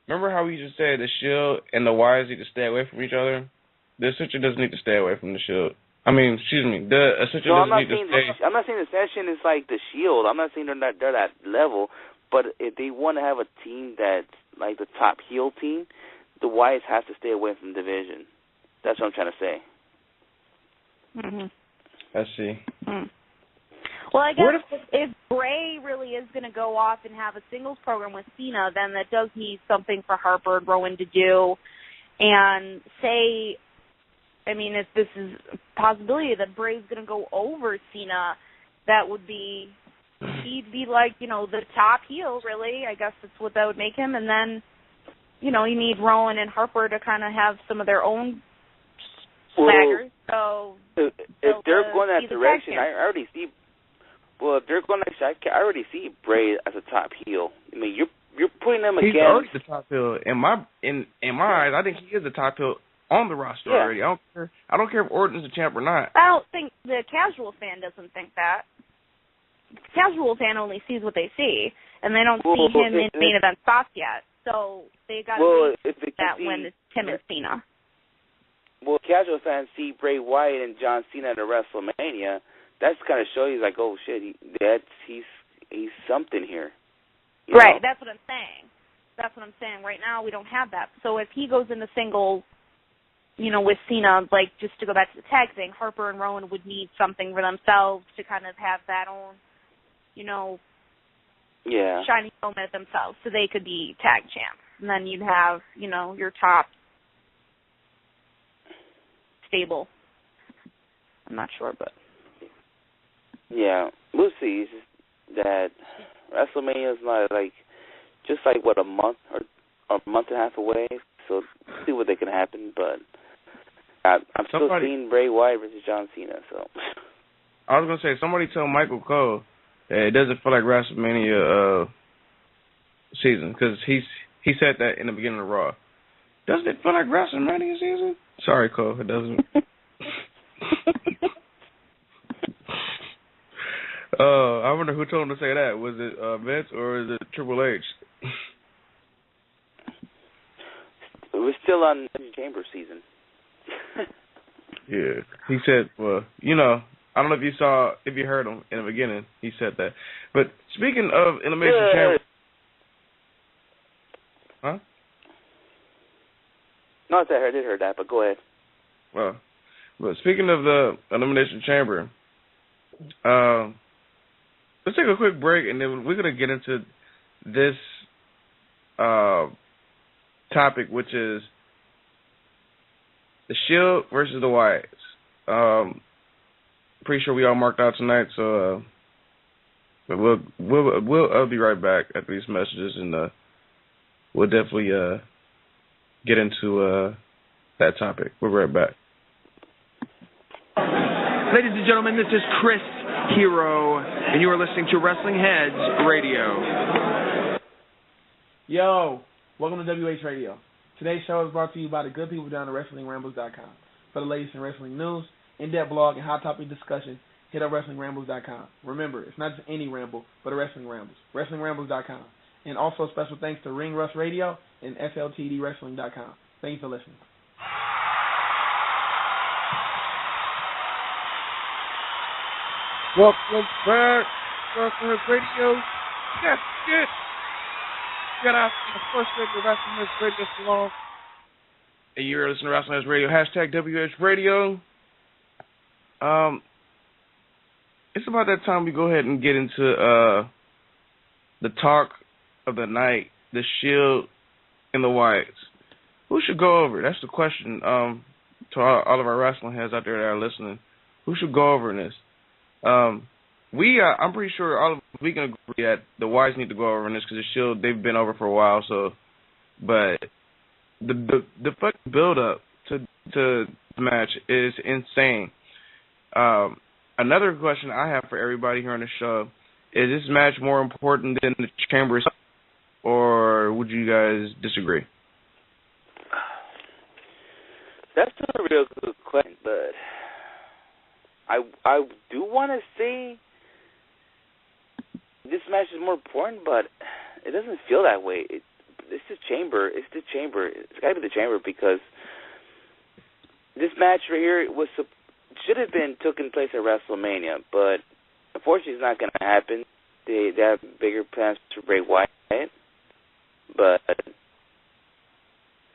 D: Remember how we just said the Shield and the Wires need to stay away from each other? The Ascension doesn't need to stay away from the Shield. I mean, excuse me, the Ascension doesn't need to stay.
A: I'm not saying the Ascension is like the Shield. I'm not saying they're that level. But if they want to have a team that's like the top heel team, the Wyatts have to stay away from division. That's what I'm trying to say.
D: I see.
E: Well, I guess if Bray really is going to go off and have a singles program with Cena, then that does need something for Harper and Rowan to do. And say, I mean, if this is a possibility that Bray's going to go over Cena, that would be, he'd be like, you know, the top heel, really. I guess that's what that would make him. And then, you know, you need Rowan and Harper to kind of have some of their own swaggers. So
A: if they're going that direction, I already see. Well, if they're going that direction, I already see Bray as a top heel. I mean, you're putting them against.
D: He's already the top heel in my eyes. I think he is the top heel on the roster already. I don't care if Orton's the champ or not.
E: I don't think the casual fan doesn't think that. The casual fan only sees what they see, and they don't see him in main event spots yet. So they got to make that when it's Tim and Cena.
A: Well, casual fans see Bray Wyatt and John Cena at WrestleMania. That's kind of show you like, oh shit, he's something here.
E: Right, that's what I'm saying. That's what I'm saying. Right now, we don't have that. So if he goes into singles, you know, with Cena, like just to go back to the tag thing, Harper and Rowan would need something for themselves to kind of have that own, you know, shining moment themselves, so they could be tag champs. And then you'd have, you know, your top stable. I'm not sure, but
A: yeah, we'll see. It's just that WrestleMania is not just what, a month or a month and a half away. So we'll see what they can happen. But I'm still seeing Bray Wyatt versus John Cena. So
D: I was gonna say, somebody tell Michael Cole that it doesn't feel like WrestleMania season, because he said that in the beginning of Raw. Doesn't it feel like WrestleMania season? Sorry, Cole, it doesn't. I wonder who told him to say that. Was it Vince or is it Triple H?
A: We're still on Chamber season.
D: Yeah, he said, well, you know, I don't know if you heard him in the beginning. He said that. But speaking of Elimination Chamber, huh?
A: No, I did hear that, but go ahead.
D: Well, but speaking of the Elimination Chamber, let's take a quick break, and then we're gonna get into this topic, which is the Shield versus the Wyatts. Pretty sure we all marked out tonight, so but I'll be right back after these messages, and we'll definitely get into that topic. We'll be right back.
B: Ladies and gentlemen, this is Chris Hero, and you are listening to WrestlingHeads Radio.
F: Yo, welcome to WH Radio. Today's show is brought to you by the good people down at WrestlingRambles.com. For the latest in wrestling news, in-depth blog, and hot topic discussion, hit up WrestlingRambles.com. Remember, it's not just any ramble, but a Wrestling Rambles. WrestlingRambles.com. And also special thanks to Ring Rust Radio and SLTDWrestling.com. Thanks for listening.
D: Welcome back to WrestlingHeads Radio. Yes. Get out the first segment of WrestlingHeads Radio Salon. And you're listening to WrestlingHeads Radio, hashtag WH Radio. It's about that time we go ahead and get into the talk of the night, the Shield and the Wyatts. Who should go over? That's the question to all of our wrestling heads out there that are listening. Who should go over in this? I'm pretty sure all of us, we can agree that the Wyatts need to go over in this, because the Shield, they've been over for a while. So, but the fucking build up to the match is insane. Another question I have for everybody here on the show is: this match more important than the Chamber, or would you guys disagree?
A: That's a real good question, but I do want to say this match is more important, but it doesn't feel that way. It's the Chamber. It's the Chamber. It's got to be the Chamber because this match right here should have been taking place at WrestleMania, but unfortunately it's not going to happen. They have bigger plans for Bray Wyatt, but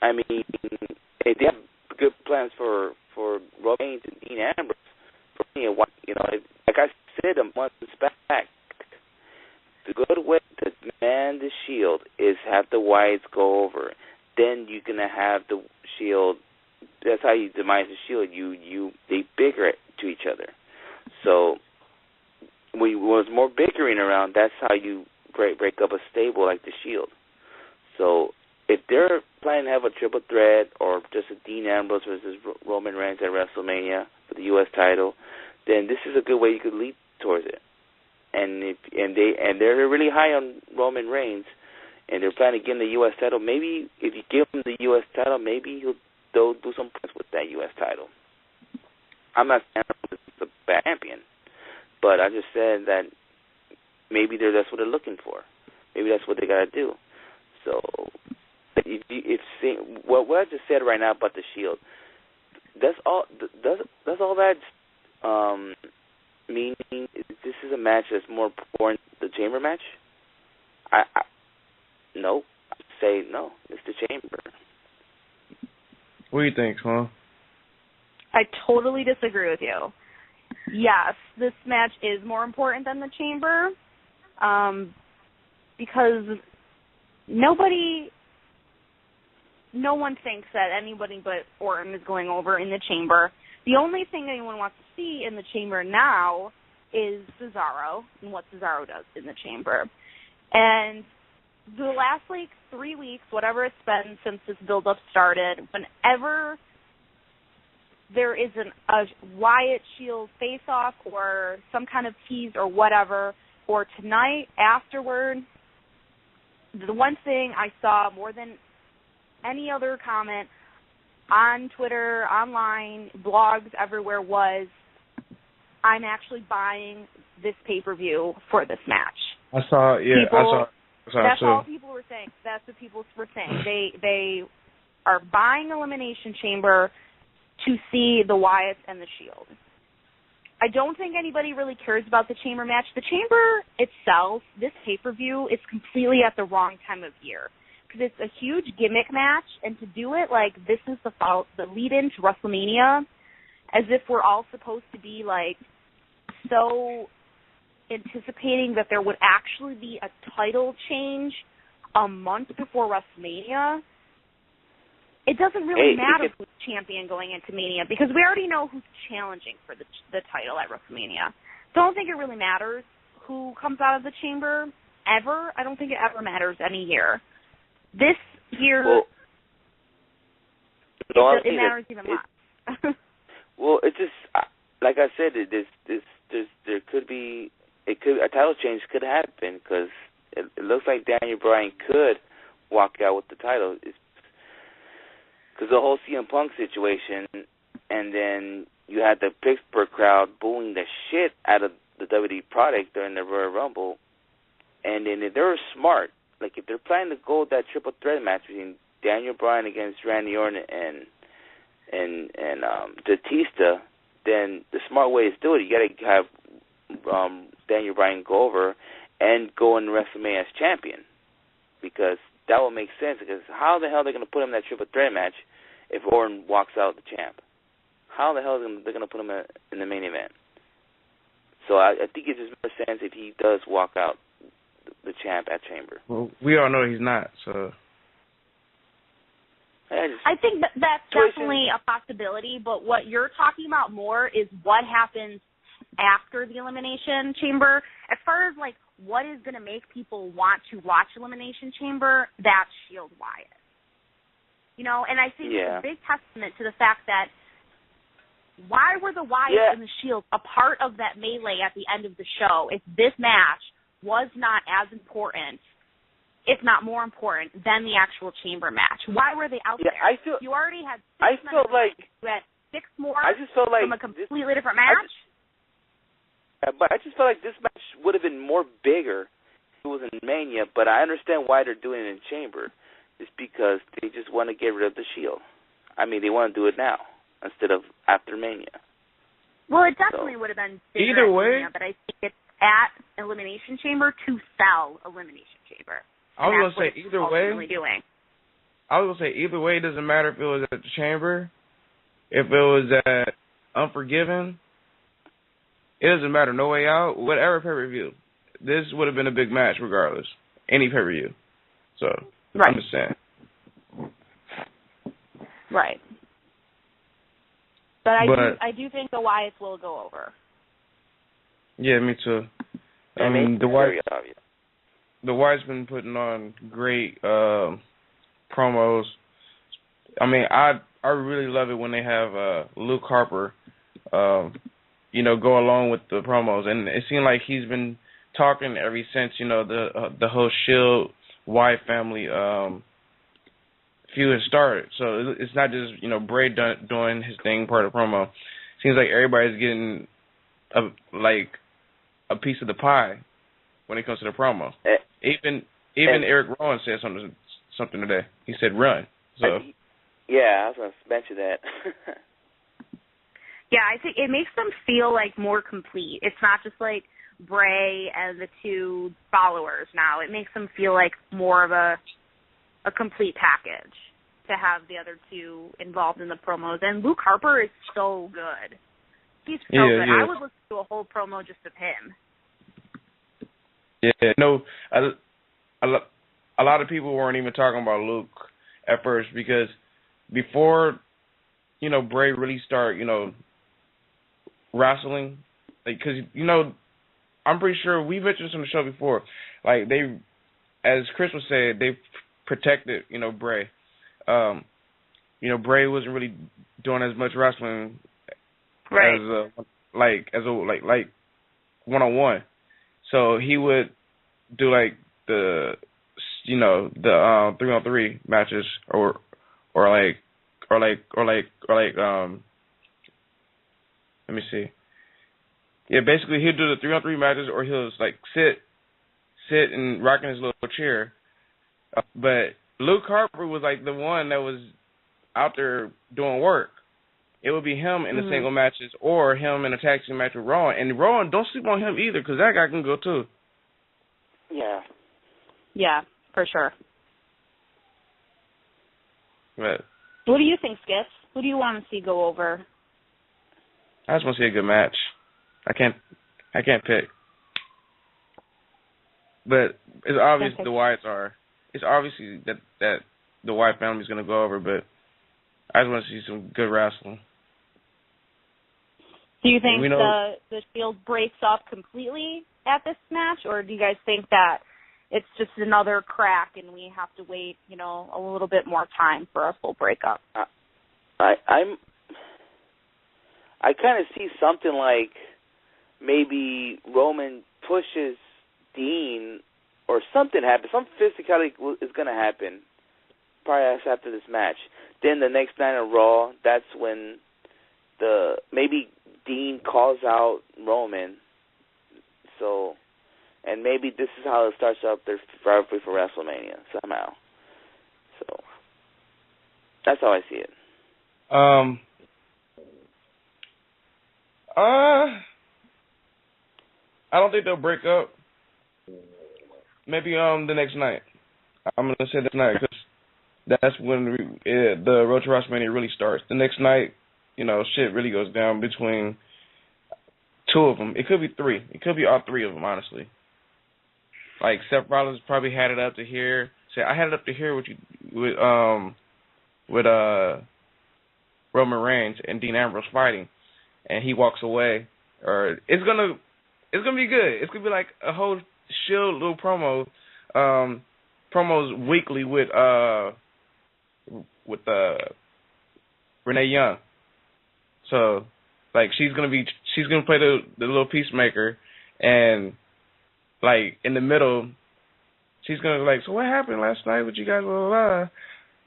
A: I mean, they have good plans for Roman Reigns and Dean Ambrose. You know, like I said a month back, the good way to man the Shield is have the Wyatts go over. Then you're gonna have the Shield. That's how you demise the Shield. They bicker to each other. So when there was more bickering around, that's how you break up a stable like the Shield. So if they're planning to have a triple threat or just a Dean Ambrose versus Roman Reigns at WrestleMania for the U.S. title, then this is a good way you could lead towards it. And they're really high on Roman Reigns, and they're planning to give him the U.S. title. Maybe if you give him the U.S. title, maybe they'll do some points with that U.S. title. I'm not saying this is a bad champion, but I just said that maybe that's what they're looking for. Maybe that's what they got to do. So what I just said right now about the Shield, that's all that meaning this is a match that's more important than the Chamber match? No. I'd say no. It's the Chamber.
D: What do you think, Sloan?
E: I totally disagree with you. Yes, this match is more important than the Chamber because no one thinks that anybody but Orton is going over in the Chamber. The only thing anyone wants to see in the Chamber now is Cesaro and what Cesaro does in the Chamber. And the last, 3 weeks, whatever it's been since this build-up started, whenever there is a Wyatt Shield face-off or some kind of tease or whatever, or tonight, afterward, the one thing I saw more than any other comment on Twitter, online, blogs, everywhere was, I'm actually buying this pay-per-view for this match.
D: I saw
E: That's all people were saying. That's what people were saying. They are buying Elimination Chamber to see the Wyatts and the Shield. I don't think anybody really cares about the Chamber match. The Chamber itself, this pay-per-view, is completely at the wrong time of year. Because it's a huge gimmick match, and to do it this is the lead-in to WrestleMania, as if we're all supposed to be, so anticipating that there would actually be a title change a month before WrestleMania. It doesn't really matter who's champion going into Mania, because we already know who's challenging for the title at WrestleMania. So I don't think it really matters who comes out of the Chamber, ever. I don't think it ever matters any year. This year, it matters even less.
A: Well, it's just like I said. There could be a title change could happen because it looks like Daniel Bryan could walk out with the title. Because the whole CM Punk situation, and then you had the Pittsburgh crowd booing the shit out of the WWE product during the Royal Rumble, and then if they're smart. If they're planning to go that triple threat match between Daniel Bryan against Randy Orton and Batista, then the smart way is to do it. You got to have Daniel Bryan go over and go in WrestleMania as champion, because that will make sense. Because how the hell are they going to put him in that triple threat match if Orton walks out the champ? How the hell are they going to put him in the main event? So I think it just makes sense if he does walk out the champ at Chamber.
D: Well, we all know he's not, so.
E: I think that's definitely a possibility, but what you're talking about more is what happens after the Elimination Chamber. As far as, what is going to make people want to watch Elimination Chamber, that's Shield Wyatt. And I think it's a big testament to the fact that why were the Wyatts and the Shield a part of that melee at the end of the show if this match was not as important, if not more important, than the actual Chamber match? Why were they out there? You already had 6 minutes. You had 6 more from a completely different match.
A: But I just felt like this match would have been more bigger was in Mania, but I understand why they're doing it in Chamber. It's because they just want to get rid of the Shield. I mean, they want to do it now instead of after Mania.
E: Well, it definitely would have been bigger
D: either way,
E: Mania, but I think it's at Elimination Chamber to sell Elimination Chamber.
D: I was going to say either way.
E: Doing.
D: I was going to say either way, it doesn't matter if it was at the Chamber, if it was at Unforgiven. It doesn't matter. No Way Out, whatever pay-per-view. This would have been a big match regardless. Any pay-per-view. So,
E: right.
D: I'm just saying.
E: Right. But I do think the Wyatts will go over.
D: Yeah, me too. I mean, the Wyatts been putting on great promos. I mean, I really love it when they have Luke Harper, go along with the promos, and it seemed like he's been talking ever since the whole Shield Wyatt family feud has started. So it's not just Bray doing his thing part of the promo. Seems like everybody's getting a piece of the pie when it comes to the promo. Even Eric Rowan said something today. He said run. So
A: yeah, I was going to mention that.
E: Yeah, I think it makes them feel like more complete. It's not just like Bray and the two followers now. It makes them feel like more of a complete package to have the other two involved in the promos. And Luke Harper is so good. He's so good. Yeah. I would listen to a whole promo just of him.
D: Yeah, no, a lot of people weren't even talking about Luke at first because before, Bray really started, wrestling, because, I'm pretty sure we mentioned this on the show before, like they, as Chris was saying, they protected, Bray. Bray wasn't really doing as much wrestling
E: right.
D: as one-on-one. So he would do the 3-on-3 matches or let me see. Yeah, basically he'll do the 3-on-3 matches, or he'll just sit and rock in his little chair. But Luke Harper was the one that was out there doing work. It would be him in the single matches or him in a tag team match with Rowan. And Rowan, don't sleep on him either, because that guy can go too.
A: Yeah.
E: Yeah, for sure.
D: But
E: what do you think, Skips? Who do you want to see go over?
D: I just want to see a good match. I can't pick. But it's obvious the Wyatts are. It's obviously that the Wyatt family is going to go over, but I just want to see some good wrestling.
E: Do you think the Shield breaks up completely at this match, or do you guys think that it's just another crack and we have to wait, a little bit more time for a full breakup?
A: I kind of see something like maybe Roman pushes Dean or something happens. Some physicality is going to happen probably after this match. Then the next night on Raw, that's when maybe Dean calls out Roman. So, and maybe this is how it starts up their rivalry for WrestleMania somehow. So that's how I see it.
D: I don't think they'll break up. Maybe the next night. I'm going to say this night because that's when the Road to WrestleMania really starts. The next night, shit really goes down between two of them. It could be three. It could be all three of them, honestly. Like Seth Rollins probably had it up to here. Say, I had it up to here with Roman Reigns and Dean Ambrose fighting, and he walks away. Or it's gonna be good. It's gonna be like a whole Shield little promos weekly with Renee Young. So she's gonna play the little peacemaker, and in the middle she's gonna be so what happened last night with you guys, blah, blah,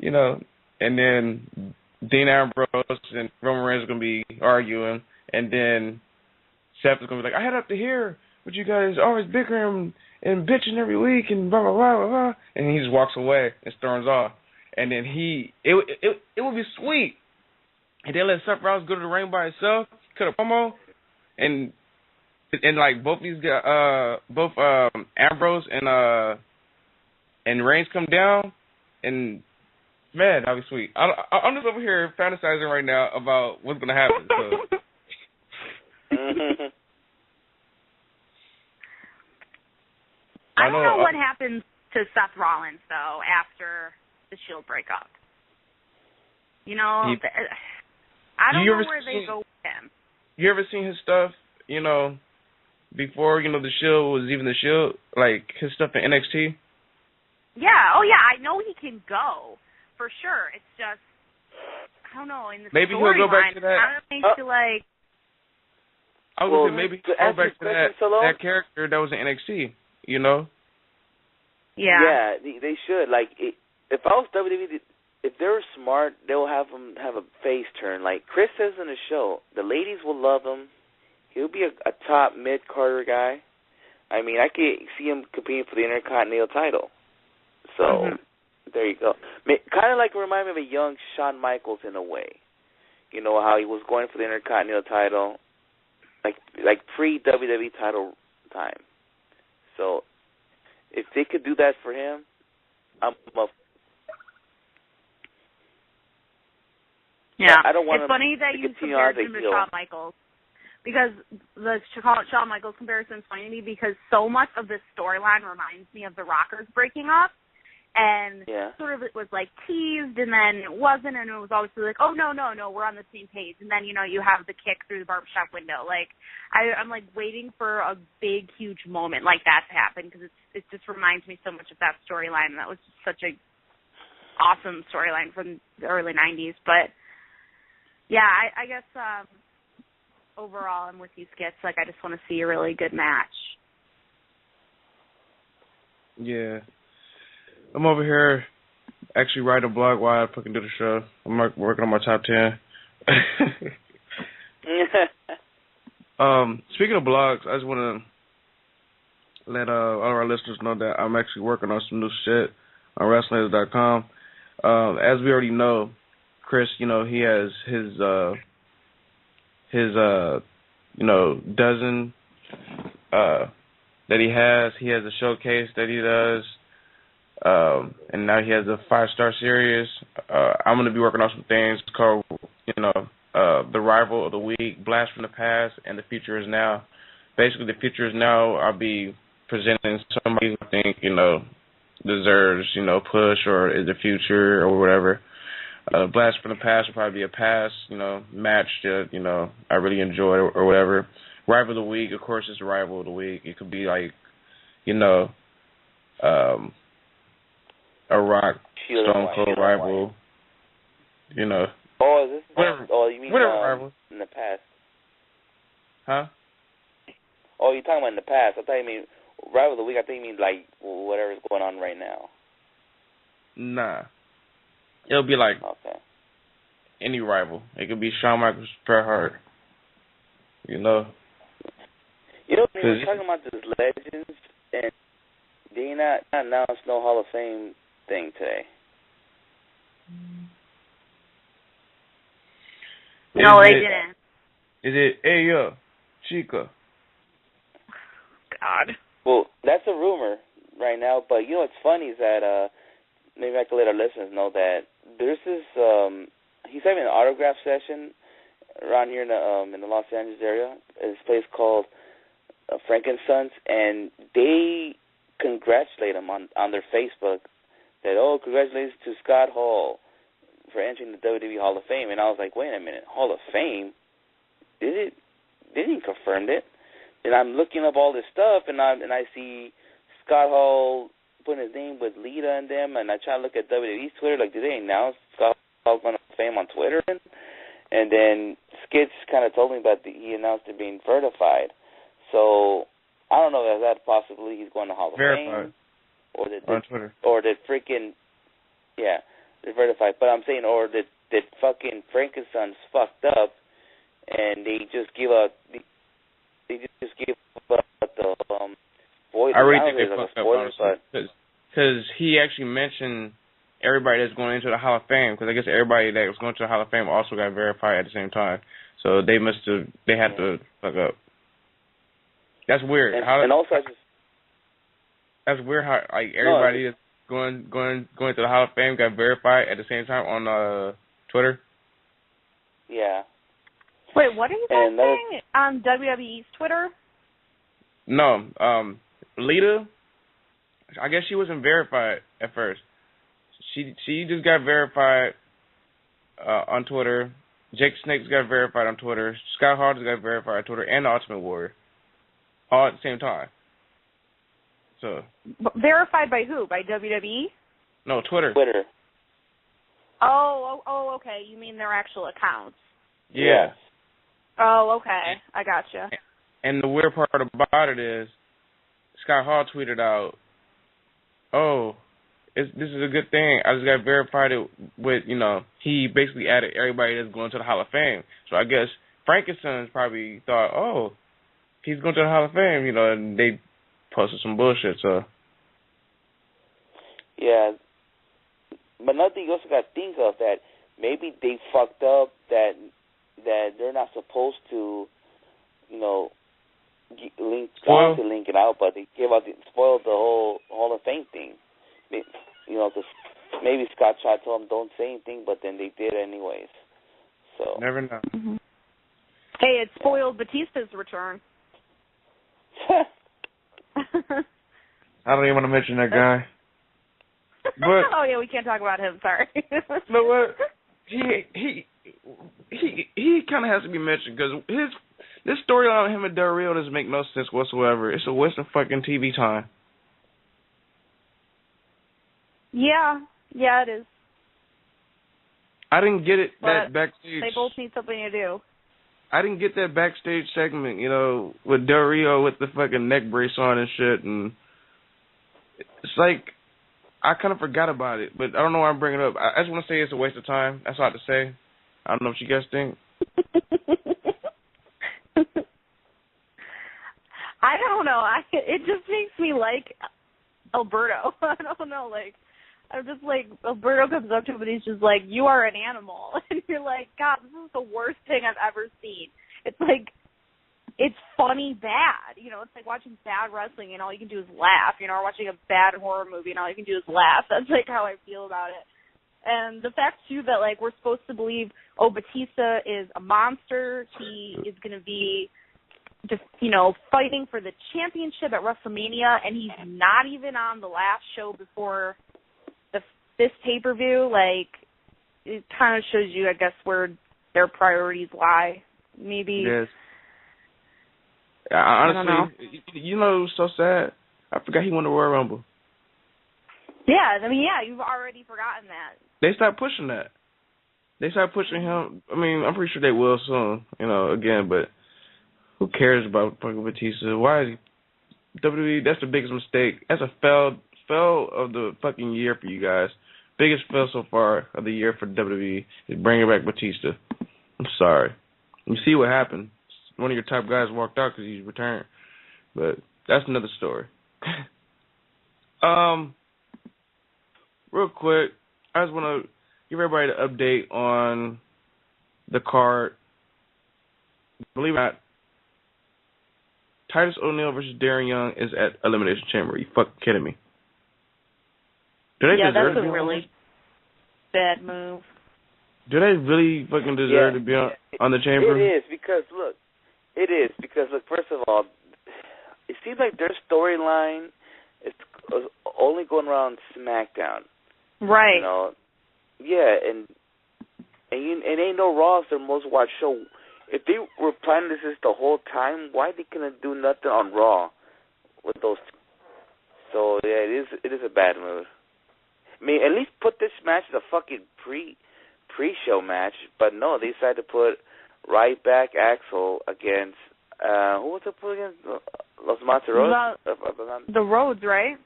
D: blah, and then Dean Ambrose and Roman Reigns are gonna be arguing, and then Seth is gonna be I had up to here but you guys always bickering and bitching every week and blah blah blah blah blah. And he just walks away and storms off. And then it would be sweet. And then let Seth Rollins go to the ring by himself, cut a promo, and like both these guys, both Ambrose and Reigns come down, and man, that'd be sweet. I'm just over here fantasizing right now about what's gonna happen. So.
E: I don't know what happens to Seth Rollins though after the Shield breakup. You know, I don't know where they go with him. You
D: ever seen his stuff? You know, before the Shield was even the Shield, like his stuff in NXT.
E: Yeah. Oh yeah, I know he can go for sure. It's just I don't know in the
D: maybe he'll go back to that.
E: I don't think like.
D: I was gonna say maybe he'll go back to that character that was in NXT. You know.
E: Yeah.
A: Yeah, they should. Like, if I was WWE, if they were smart, they'll have him have a face turn. Like Chris says in the show, the ladies will love him. He'll be a top mid-carder guy. I mean, I could see him competing for the Intercontinental title. So, there you go. Kind of like remind me of a young Shawn Michaels in a way. You know, how he was going for the Intercontinental title, like pre-WWE title time. So, if they could do that for him, I'm up.
E: Yeah,
A: I don't want
E: it's funny that you compared him to Shawn Michaels. Because the Shawn Michaels comparison is funny to me because so much of this storyline reminds me of the Rockers breaking up. And sort of it was like teased and then it wasn't, and it was always like, oh, no, we're on the same page. And then, you have the kick through the barbershop window. Like, I'm like waiting for a big, huge moment like that to happen because it just reminds me so much of that storyline. That was just such a awesome storyline from the early 90s. But, yeah, I guess overall I'm with you, Skits. Like, I just want to see a really good match.
D: Yeah. I'm over here actually writing a blog while I fucking do the show. I'm working on my top 10. Speaking of blogs, I just want to let all our listeners know that I'm actually working on some new shit on WrestlingHeads.com. As we already know, Chris, he has his dozen that he has. He has a showcase that he does. And now he has a 5-star series. I'm going to be working on some things called, the Rival of the Week, Blast from the Past, and the Future is Now. Basically, the Future is Now, I'll be presenting somebody who I think, deserves, push or is the future or whatever. Blast from the Past will probably be a past, match that, I really enjoy or whatever. Rival of the Week, of course, it's a Rival of the Week. It could be like, a Rock, Stone Cold rival,
A: Oh, is this
D: whatever?
A: Oh, you mean
D: rival
A: in the past?
D: Huh?
A: Oh, you're talking about in the past. I thought you mean rival of the week. I think you mean like whatever's going on right now.
D: Nah, it'll be like any rival. It could be Shawn Michaels, Bret Hart.
A: We were talking about this Legends, and they not announced no Hall of Fame thing today.
E: No, they didn't.
D: Is it Aya, Chica?
E: God.
A: Well, that's a rumor right now, but what's funny is that maybe I can let our listeners know that there's this he's having an autograph session around here in the Los Angeles area. This place called Frankenstein's, and they congratulate him on their Facebook that, congratulations to Scott Hall for entering the WWE Hall of Fame. And I was like, wait a minute, Hall of Fame? They didn't confirm it. And I'm looking up all this stuff, and I see Scott Hall putting his name with Lita and them, and I try to look at WWE's Twitter, like, did they announce Scott Hall's going to Fame on Twitter? And then Skits kind of told me about he announced it being verified. So I don't know if that's possibly he's going to Hall of Fame. Or
D: on Twitter.
A: Or did freaking, they're verified. But I'm saying, or did fucking Frankenstein's fucked up, and they just give out, just gave up the voice.
D: I really think they fucked up, honestly. Because he actually mentioned everybody that's going into the Hall of Fame, because I guess everybody that was going to the Hall of Fame also got verified at the same time. So they had to fuck up. That's weird.
A: And also,
D: that's weird how like everybody that's going to the Hall of Fame got verified at the same time on Twitter.
E: Yeah. Wait, what are you guys saying on WWE's Twitter?
D: No, Lita, I guess she wasn't verified at first. She just got verified on Twitter. Jake Snakes got verified on Twitter. Scott Hall just got verified on Twitter, and the Ultimate Warrior, all at the same time. So
E: verified by who? By WWE?
D: No, Twitter.
E: Oh, okay. You mean their actual accounts?
D: Yeah.
E: Oh, okay. I gotcha.
D: And the weird part about it is, Scott Hall tweeted out, "Oh, this is a good thing. I just got verified it with, he basically added everybody that's going to the Hall of Fame. So I guess Frankenstein's probably thought, oh, he's going to the Hall of Fame, and they posted some bullshit, so.
A: Yeah. But another thing you also got to think of that maybe they fucked up that they're not supposed to, link it out, but they spoiled the whole Hall of Fame thing. Maybe Scott tried to tell them don't say anything, but then they did anyways. So
D: never know.
E: Mm-hmm. Hey, it spoiled Batista's return.
D: I don't even want to mention that guy. But
E: oh yeah, we can't talk about him. Sorry.
D: But what? He kind of has to be mentioned because this storyline of him and Del Rio doesn't make no sense whatsoever. It's a waste of fucking TV time.
E: Yeah, it is.
D: I didn't get it, that backstage.
E: They both need something to do.
D: I didn't get that backstage segment, with Del Rio with the fucking neck brace on and shit, and it's like, I kind of forgot about it, but I don't know why I'm bringing it up. I just want to say it's a waste of time. That's all I have to say. I don't know what you guys think.
E: I don't know. It just makes me like Alberto. I don't know, I'm just Alberto comes up to him and he's just like, you are an animal. And you're like, God, this is the worst thing I've ever seen. It's it's funny bad. It's like watching bad wrestling and all you can do is laugh, or watching a bad horror movie and all you can do is laugh. That's how I feel about it. And the fact, too, that, we're supposed to believe, Batista is a monster. He is going to be just, fighting for the championship at WrestleMania, and he's not even on the last show before this pay-per-view. It kind of shows you, I guess, where their priorities lie. Maybe.
D: Yes. Honestly, what's so sad? I forgot he won the Royal Rumble.
E: Yeah, you've already forgotten that.
D: They stopped pushing that. They started pushing him. I'm pretty sure they will soon, again, but who cares about fucking Batista? Why is he, WWE, that's the biggest mistake. That's a fail of the fucking year for you guys. Biggest fail so far of the year for WWE is bringing back Batista. I'm sorry. You see what happened. One of your top guys walked out because he's returned. But that's another story. Real quick, I just want to give everybody an update on the card. Believe it or not, Titus O'Neil versus Darren Young is at Elimination Chamber. Are you fucking kidding me?
E: That's a really bad move.
D: Do they really fucking deserve to be on the Chamber?
A: It is because, look, first of all, it seems like their storyline is only going around SmackDown.
E: Right.
A: Yeah, and ain't no Raw is their most watched show. If they were planning this the whole time, why they couldn't do nothing on Raw with those? So yeah, it is a bad move. At least put this match as a fucking pre-show match, but no, they decided to put Ryback Axel against who was it put against? Los Monteros?
E: The Rhodes, right?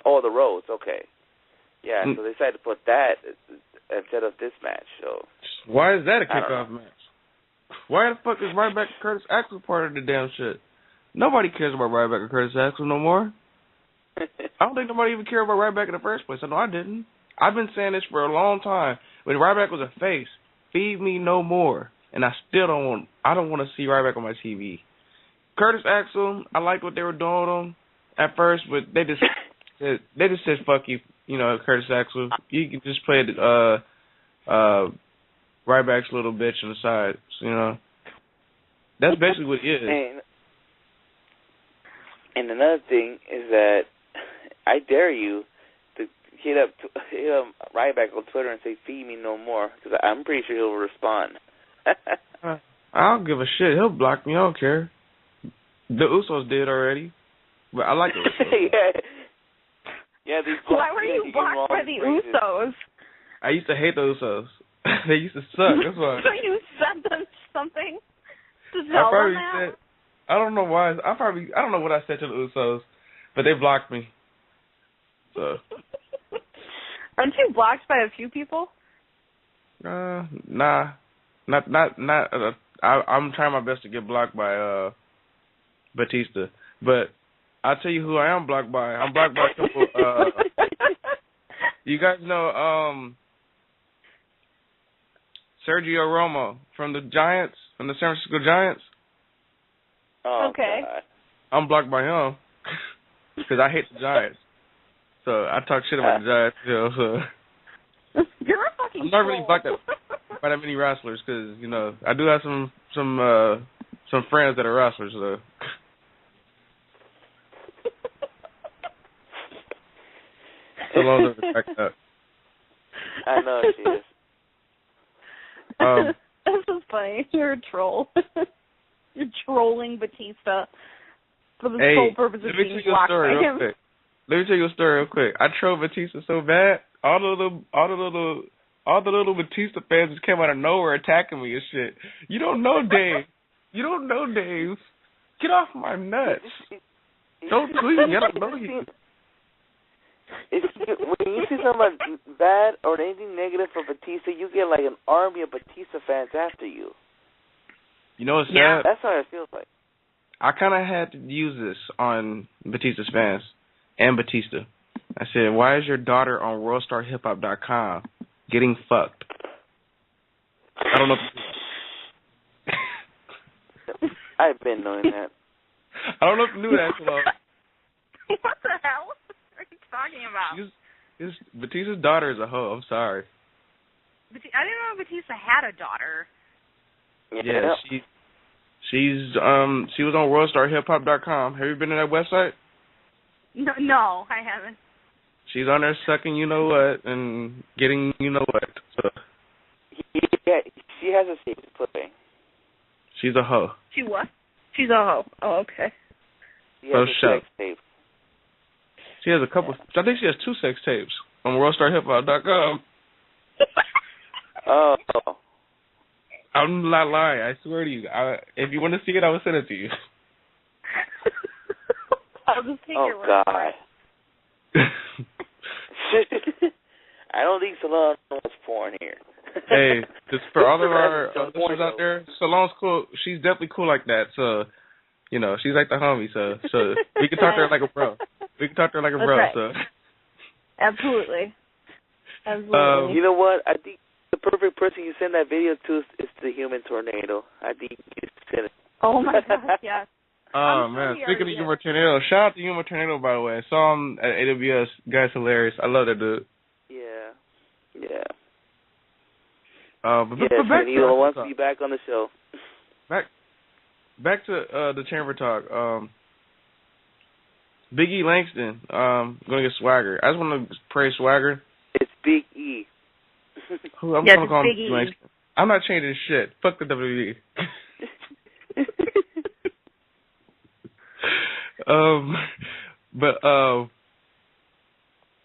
A: Oh, the Rhodes. Okay. Yeah, so they decided to put that instead of this match. So
D: why is that a kickoff match? Why the fuck is Ryback and Curtis Axel part of the damn shit? Nobody cares about Ryback and Curtis Axel no more. I don't think nobody even cared about Ryback in the first place. I know I didn't. I've been saying this for a long time. When Ryback was a face, feed me no more. And I don't want to see Ryback on my TV. Curtis Axel, I liked what they were doing with him at first, but they just said fuck you, Curtis Axel. You can just play Ryback's little bitch on the side, That's basically what it is.
A: And another thing is that I dare you to hit up Ryback on Twitter and say feed me no more, because I'm pretty sure he'll respond.
D: I don't give a shit. He'll block me. I don't care. The Usos did already, but I like the Usos.
A: Yeah.
E: Why were you blocked by the Usos?
D: I used to hate the Usos. They used to suck. That's why.
E: So you sent them something to tell them that?
D: I don't know why. I don't know what I said to the Usos, but they blocked me. So.
E: Aren't you blocked by a few people?
D: Nah. Not. I'm trying my best to get blocked by Batista, but I'll tell you who I am blocked by. I'm blocked by a couple. You guys know Sergio Romo from the Giants, from the San Francisco Giants.
A: Oh,
E: okay.
A: God.
D: I'm blocked by him because I hate the Giants. So I talk shit about the Giants. So.
E: You're a fucking
D: I'm not really blocked by that many wrestlers because I do have some friends that are wrestlers. So. So long as they're backed up.
A: I know she is.
E: This is funny. You're a troll. You're trolling Batista for the sole purpose of being blocked by him.
D: Let me tell you a story real quick. I trolled Batista so bad, all the little Batista fans just came out of nowhere attacking me and shit. You don't know Dave. Get off my nuts. Don't tweet me. I don't know you.
A: When you see something bad or anything negative for Batista, you get like an army of Batista fans after you.
D: You know what's sad?
A: Yeah, that's what it feels like.
D: I kind of had to use this on Batista's fans and Batista. I said, why is your daughter on WorldStarHipHop.com getting fucked? I don't know.
A: I've been knowing that.
D: I don't know if you knew that, Flo.
E: What the hell are you talking about?
D: Batista's daughter is a hoe. I'm sorry.
E: I didn't know Batista had a daughter.
D: Yeah, she was on WorldStarHipHop.com. Have you been to that website?
E: No, I haven't.
D: She's on there sucking you know what and getting you know what. So.
A: Yeah, she has a seat to play.
D: She's a hoe.
E: She what? She's a hoe. Oh, okay.
A: She has a sex tape.
D: She has a couple. I think she has 2 sex tapes on WorldStarHipHop.com.
A: Oh.
D: I'm not lying. I swear to you. If you want to see it, I will send it to you.
E: I'll just take your word for it.
A: I don't think Salon was porn here.
D: Hey, just for all of our listeners out there, Salon's cool. She's definitely cool like that. So, she's like the homie. So we can talk to her like a bro.
E: That's right.
D: So.
E: Absolutely.
A: You know what? I think the perfect person you send that video to is the Human Tornado. I think you send it.
E: Oh my God, yeah.
D: Oh man, speaking of Human Tornado, shout out to Human Tornado, by the way. I saw him at AWS. Guy's hilarious. I love that dude.
A: Yeah.
D: But back
A: he wants to be back on the show.
D: Back to the Chamber talk. Big E Langston, gonna get Swagger. I just want to praise Swagger.
A: It's Big E.
D: I'm gonna call him Big E Langston. I'm not changing shit. Fuck the WWE. But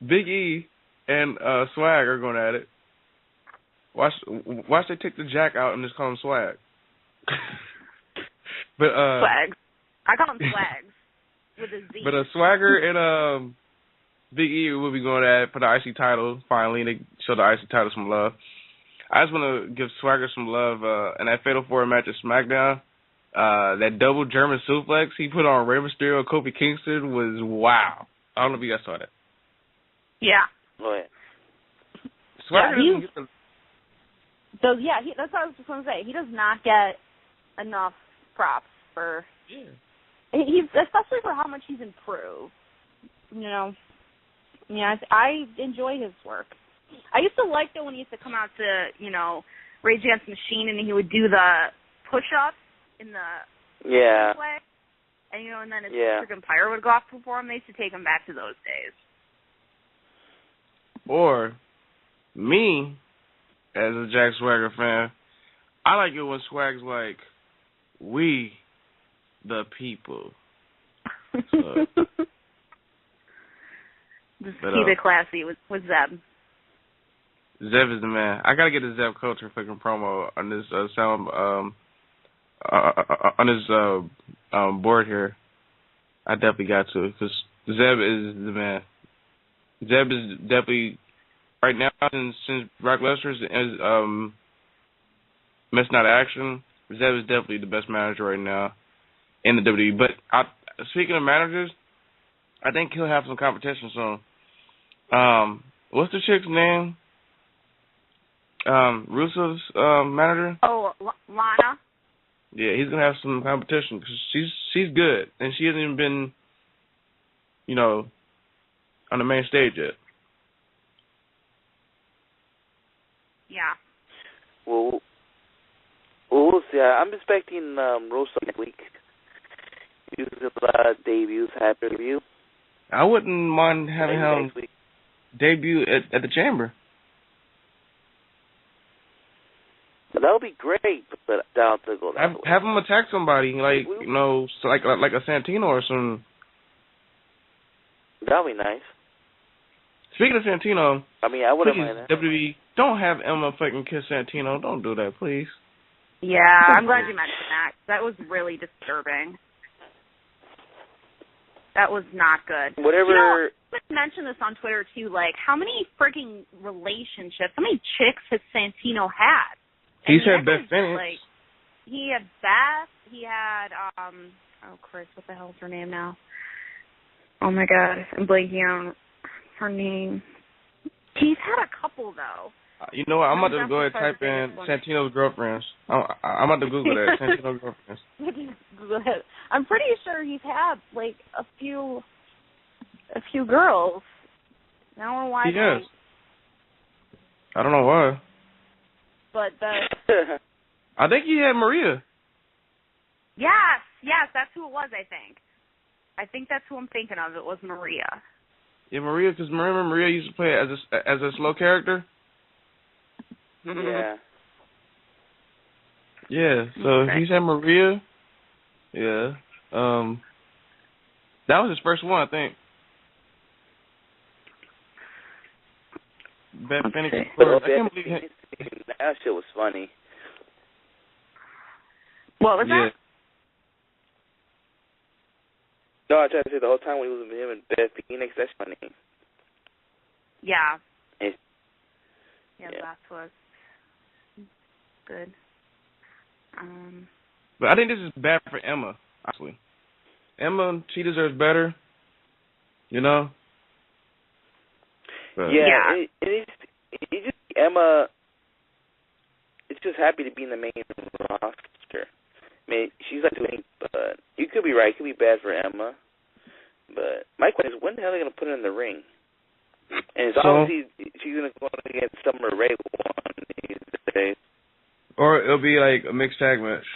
D: Big E and Swag are going at it. Watch they take the Jack out and just call him Swag. But
E: Swags. I call him Swags with a Z.
D: But Swagger and Big E will be going at it for the IC title finally. They show the IC title some love. I just want to give Swagger some love. In that Fatal 4 match at SmackDown, that double German suplex he put on Rey Mysterio and Kofi Kingston was wow. I don't know if you guys saw that.
E: Yeah.
A: Oh, yeah.
D: Swagger doesn't get the...
E: That's what I was just going to say. He does not get enough props for...
D: Yeah.
E: He's, especially for how much he's improved. You know? Yeah, I enjoy his work. I used to like it when he used to come out to, you know, Rage Against the Machine and he would do the push-ups in the way. And, you know, and then his freaking pyro would go off before him. They used to take him back to those days.
D: Or, me, as a Jack Swagger fan, I like it when Swag's like, we, the people. So,
E: just keep it classy with Zeb.
D: Zeb is the man. I gotta get the Zeb Culture fucking promo on this board here. I definitely got to, because Zeb is the man. Zeb is definitely right now since Brock Lesnar is missing out of action. Zeb is definitely the best manager right now in the WWE. But speaking of managers, I think he'll have some competition soon. What's the chick's name? Russo's manager.
E: Oh, Lana.
D: Yeah, he's gonna have some competition because she's good and she hasn't even been, you know, on the main stage yet.
E: Yeah.
A: Well, we'll see. I'm expecting Rosa next week. He's a lot of debuts, happy debut.
D: I wouldn't mind having him debut at the Chamber.
A: That would be great, but down to go that way.
D: Have him attack somebody, like you know, like a Santino or something.
A: That would be nice.
D: Speaking of Santino,
A: I mean, I wouldn't
D: please,
A: mind that.
D: WWE, don't have Emma fucking kiss Santino. Don't do that, please.
E: Yeah, I'm glad you mentioned that. That was really disturbing. That was not good.
A: Whatever.
E: You know, let's mention this on Twitter too. Like, how many freaking relationships, how many chicks has Santino had?
D: He's had Beth Phoenix.
E: Like, he had Beth. He had oh Chris, what the hell's her name now? Oh my God, I'm blanking on her name. He's had a couple though.
D: You know what? I'm about to go ahead and type in Santino's girlfriends. I'm about to Google that. Santino's girlfriends.
E: Google it. I'm pretty sure he's had like a few girls. I don't know why.
D: He has. I don't know why.
E: But
D: I think he had Maria.
E: Yes, that's who it was. I think that's who I'm thinking of. It was Maria.
D: Yeah, Maria, because remember Maria used to play as a slow character.
A: Yeah.
D: Yeah. So
E: Okay.
D: he's had Maria. Yeah. That was his first one, I think. Beth Phoenix. I can't believe
A: that shit was funny.
E: What was that?
A: No, I tried to say the whole time when he was with him and Beth Phoenix, that's funny.
E: Yeah.
A: Yeah.
E: That was good.
D: But I think this is bad for Emma, honestly. Emma, she deserves better, you know? But,
A: it's just Emma. It's just happy to be in the main roster. I mean, she's not doing, but you could be right. It could be bad for Emma. But my question is, when the hell are they going to put her in the ring? And it's obviously she's going to go against Summer Rae one of these days.
D: Or it'll be like a mixed tag match.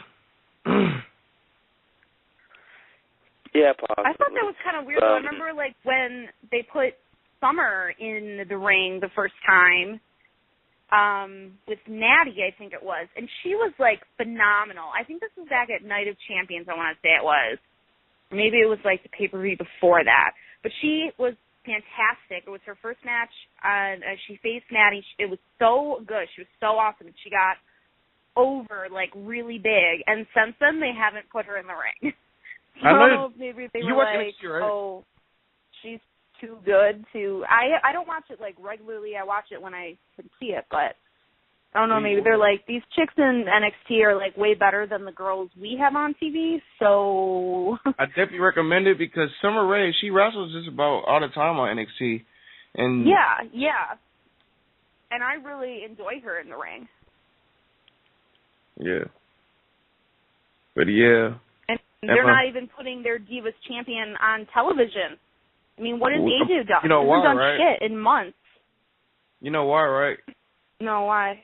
A: Yeah, possibly.
E: I thought that was kind of weird. I remember, like, when they put Summer in the ring the first time with Natty, I think it was, and she was, like, phenomenal. I think this was back at Night of Champions, I want to say it was. Maybe it was, like, the pay-per-view before that. But she was fantastic. It was her first match. She faced Natty. It was so good. She was so awesome. She got over, like, really big. And since then, they haven't put her in the ring. So maybe they were like,
D: NXT, right?
E: oh, she's too good to... I don't watch it, like, regularly. I watch it when I can see it, but I don't know, maybe they're like, these chicks in NXT are like way better than the girls we have on TV, so...
D: I definitely recommend it because Summer Rae, she wrestles just about all the time on NXT. And
E: Yeah. And I really enjoy her in the ring.
D: Yeah. But yeah.
E: And they're not even putting their Divas champion on television. I mean, what has AJ done?
D: You know why,
E: He hasn't done
D: right?
E: shit in months.
D: You know why, right?
E: No, why?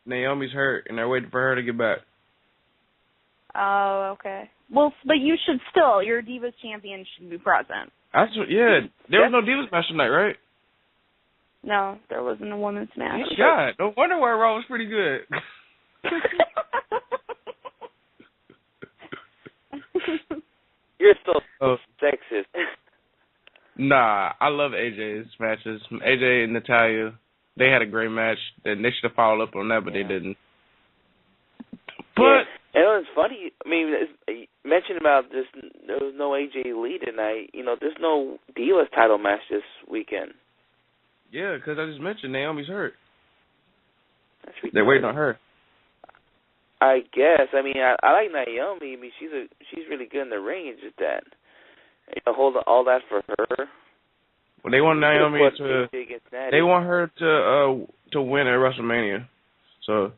D: Naomi's hurt, and they're waiting for her to get back.
E: Oh, okay. Well, but you should still, your Divas champion should be present.
D: There was no Divas match tonight, right?
E: No, there wasn't a women's match.
D: Thank God. No wonder why Raw was pretty good.
A: You're so sexist.
D: Nah, I love AJ's matches. AJ and Natalya, they had a great match. And they should have followed up on that, but they didn't. But
A: and it was funny. I mean, you mentioned about this. There was no AJ Lee tonight. You know, there's no Divas title match this weekend.
D: Yeah, because I just mentioned Naomi's hurt.
A: They're
D: waiting on her.
A: I guess. I mean, I like Naomi. I mean, she's really good in the ring. It's just that, you know, hold all that for her.
D: Well, they want Naomi to. They want her to win at WrestleMania. So.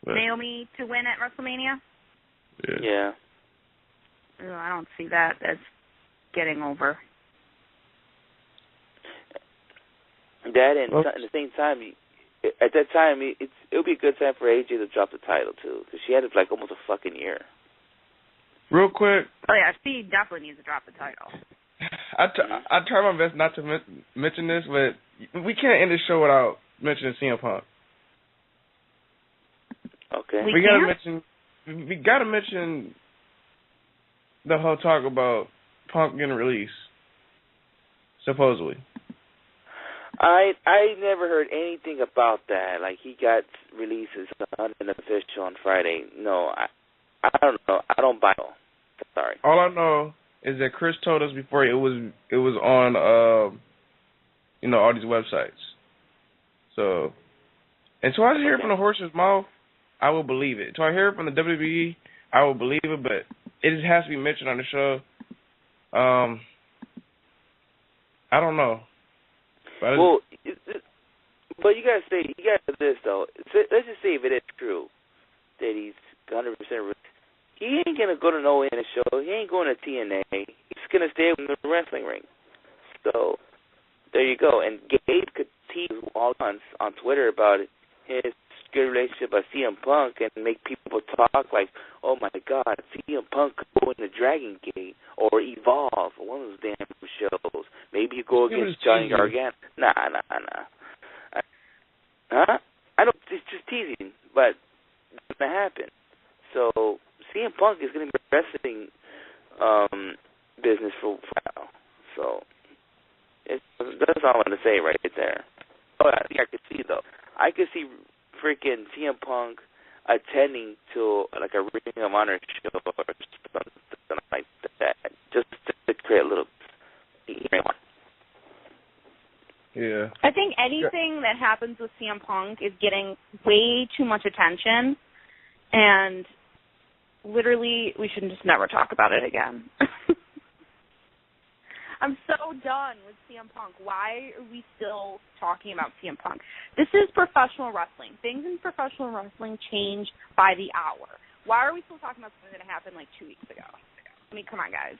D: But.
E: Naomi to win at WrestleMania?
A: Yeah.
E: I don't see that as getting over.
A: That and at the same time, at that time, it'll be a good time for AJ to drop the title too, because she had it for like almost a fucking year.
D: Real quick.
E: Oh yeah, she definitely needs to drop the title.
D: I try my best not to mention this, but we can't end the show without mentioning CM Punk.
A: Okay.
D: We gotta mention the whole talk about Punk getting released, supposedly.
A: I never heard anything about that. Like he got released as unofficial on Friday. No, I don't know. I don't buy it. Sorry.
D: All I know is that Chris told us before it was on all these websites. So until I hear it from the horse's mouth, I will believe it. Until I hear it from the WWE, I will believe it. But it just has to be mentioned on the show. I don't know. But
A: you gotta this though. Let's just say if it is true that he's 100%. He ain't gonna go to no end show. He ain't going to TNA. He's gonna stay in the wrestling ring. So there you go. And Gabe could tease all on Twitter about his good relationship with CM Punk and make people talk like, oh my God, CM Punk could go in the Dragon Gate or Evolve or one of those damn shows. Maybe he go against Johnny Gargano. Nah. I don't. It's just teasing, but it's gonna happen. So CM Punk is gonna be wrestling business for a while. So that's all I'm gonna say right there. Oh, I think I could see though. I could see freaking CM Punk attending to like a Ring of Honor show or something like that, just to create a little.
D: Yeah.
E: I think anything that happens with CM Punk is getting way too much attention, and literally we should just never talk about it again. I'm so done with CM Punk. Why are we still talking about CM Punk? This is professional wrestling. Things in professional wrestling change by the hour. Why are we still talking about something that happened like 2 weeks ago? I mean, come on, guys.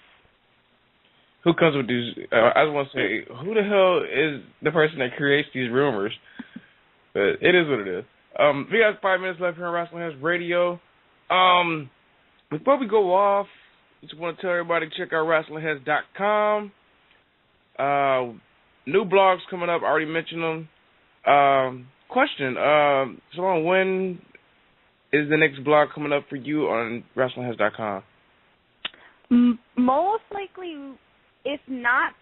D: Who comes with these? I just want to say, who the hell is the person that creates these rumors? But it is what it is. We got 5 minutes left here on WrestlingHeads Radio. Before we go off, just want to tell everybody to check out WrestlingHeads.com. New blogs coming up. I already mentioned them. Question. So when is the next blog coming up for you on WrestlingHeads.com?
E: Most likely, if not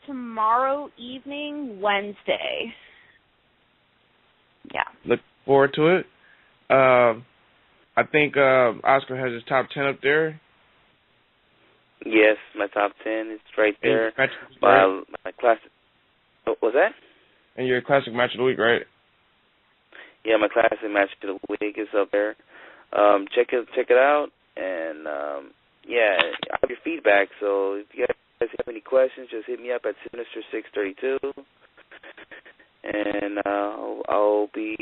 E: tomorrow evening, Wednesday. Yeah.
D: Look forward to it. I think Oscar has his top 10 up there.
A: Yes, my top 10 is right there. My classic. What was that?
D: And your classic match of the week, right?
A: yeah, my classic match of the week is up there. Check it out, and yeah, I have your feedback. So if you guys have any questions, just hit me up at Sinister632, and I'll be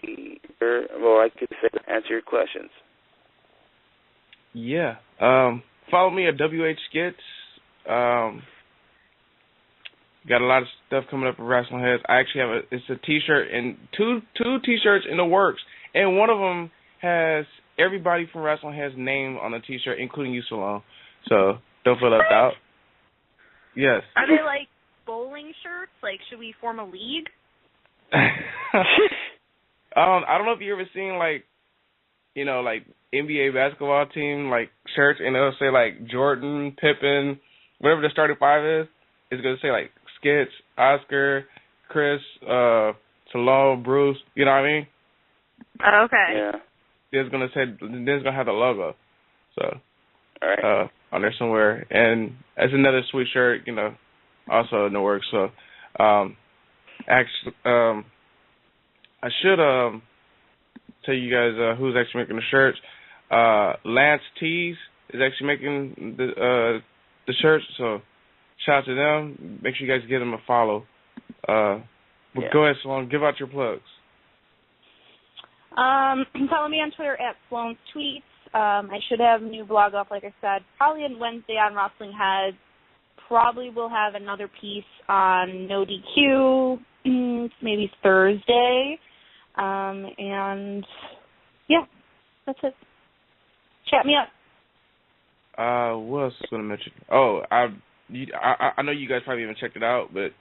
A: here, or I could say answer your questions.
D: Yeah. Follow me at WH Skits. Got a lot of stuff coming up for Wrestling Heads. I actually have it's a T-shirt and two T-shirts in the works, and one of them has everybody from Wrestling Heads' name on the T-shirt, including you, Salome. So don't feel left out. Yes.
E: Are they like bowling shirts? Like, should we form a league?
D: I don't know if you ever seen like NBA basketball team like shirts, and it'll say like Jordan, Pippen, whatever the starting five is. It's gonna say like Skits, Oscar, Chris, Salome, Bruce. You know what I mean?
E: Okay.
A: Yeah.
D: It's gonna have the logo. So
A: all right.
D: On there somewhere, and it's another sweet shirt, also in the works. So actually, I should tell you guys who's actually making the shirts. Lance Tees is actually making the shirts, so shout out to them. Make sure you guys give them a follow. Go ahead, Sloan. Give out your plugs.
E: Follow me on Twitter at Sloan's Tweets. I should have a new blog up, like I said, probably on Wednesday on Wrestling Heads. Probably will have another piece on No DQ, maybe Thursday. And yeah, that's it. Chat me up.
D: What else was going to mention? Oh, I know you guys probably haven't checked it out, but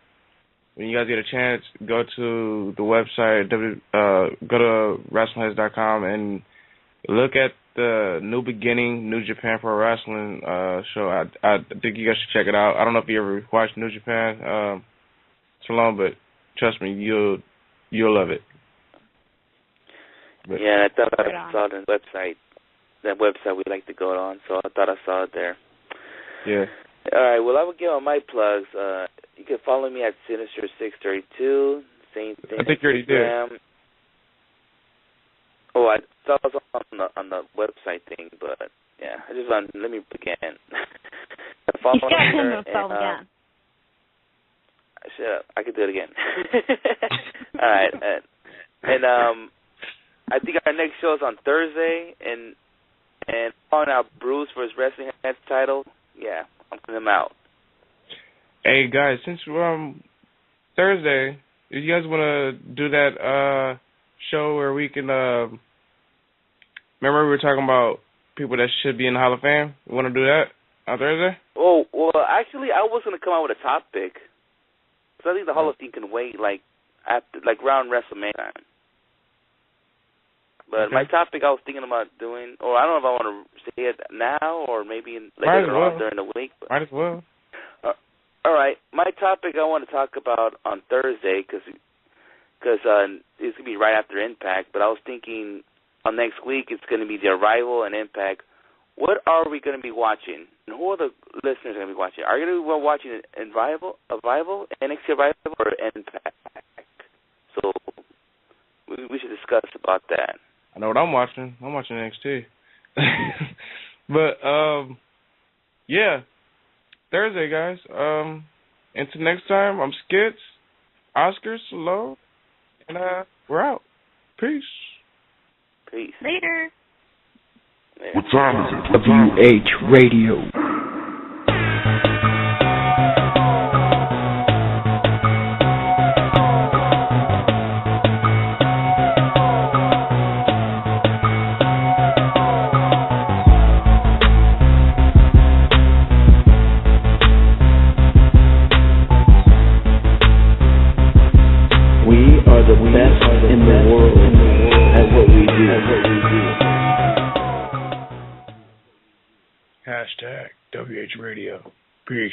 D: when you guys get a chance, go to the website, go to WrestlingHeads.com and look at the New Beginning, New Japan Pro Wrestling show. I think you guys should check it out. I don't know if you ever watched New Japan, Salome, but trust me, you'll love it. But,
A: yeah, I thought I saw it on the website. That website we like to go on, so I thought I saw it there.
D: Yeah.
A: All right, well, I will give on my plugs. You can follow me at Sinister632. Same thing.
D: I think you already did.
A: Oh, I thought it was on the website thing, but yeah, let me begin.
E: He's got himself again.
A: Shut up. I could do it again. All right, and I think our next show is on Thursday, and calling out Bruce for his Wrestling Heads title. Yeah, I'm putting him out.
D: Hey guys, since Thursday, if you guys want to do that show where we can, remember we were talking about people that should be in the Hall of Fame? You want to do that on Thursday?
A: Oh, well, actually, I was going to come out with a topic. So I think the Hall of Fame can wait, around WrestleMania time. But my topic I was thinking about doing, or I don't know if I want to say it now or maybe later on during the week.
D: Might as well.
A: All right. My topic I want to talk about on Thursday because it's going to be right after Impact, but I was thinking on next week it's going to be the Arrival and Impact. What are we going to be watching? And who are the listeners going to be watching? Are you going to be watching Arrival, NXT Arrival, or Impact? So we should discuss about that.
D: I know what I'm watching. I'm watching NXT. But, yeah. Thursday, guys. Until next time, I'm Skits, Oscar, Salome, and we're out. Peace.
A: Peace.
E: Later.
B: What time is it? WH Radio. #WH Radio. Peace.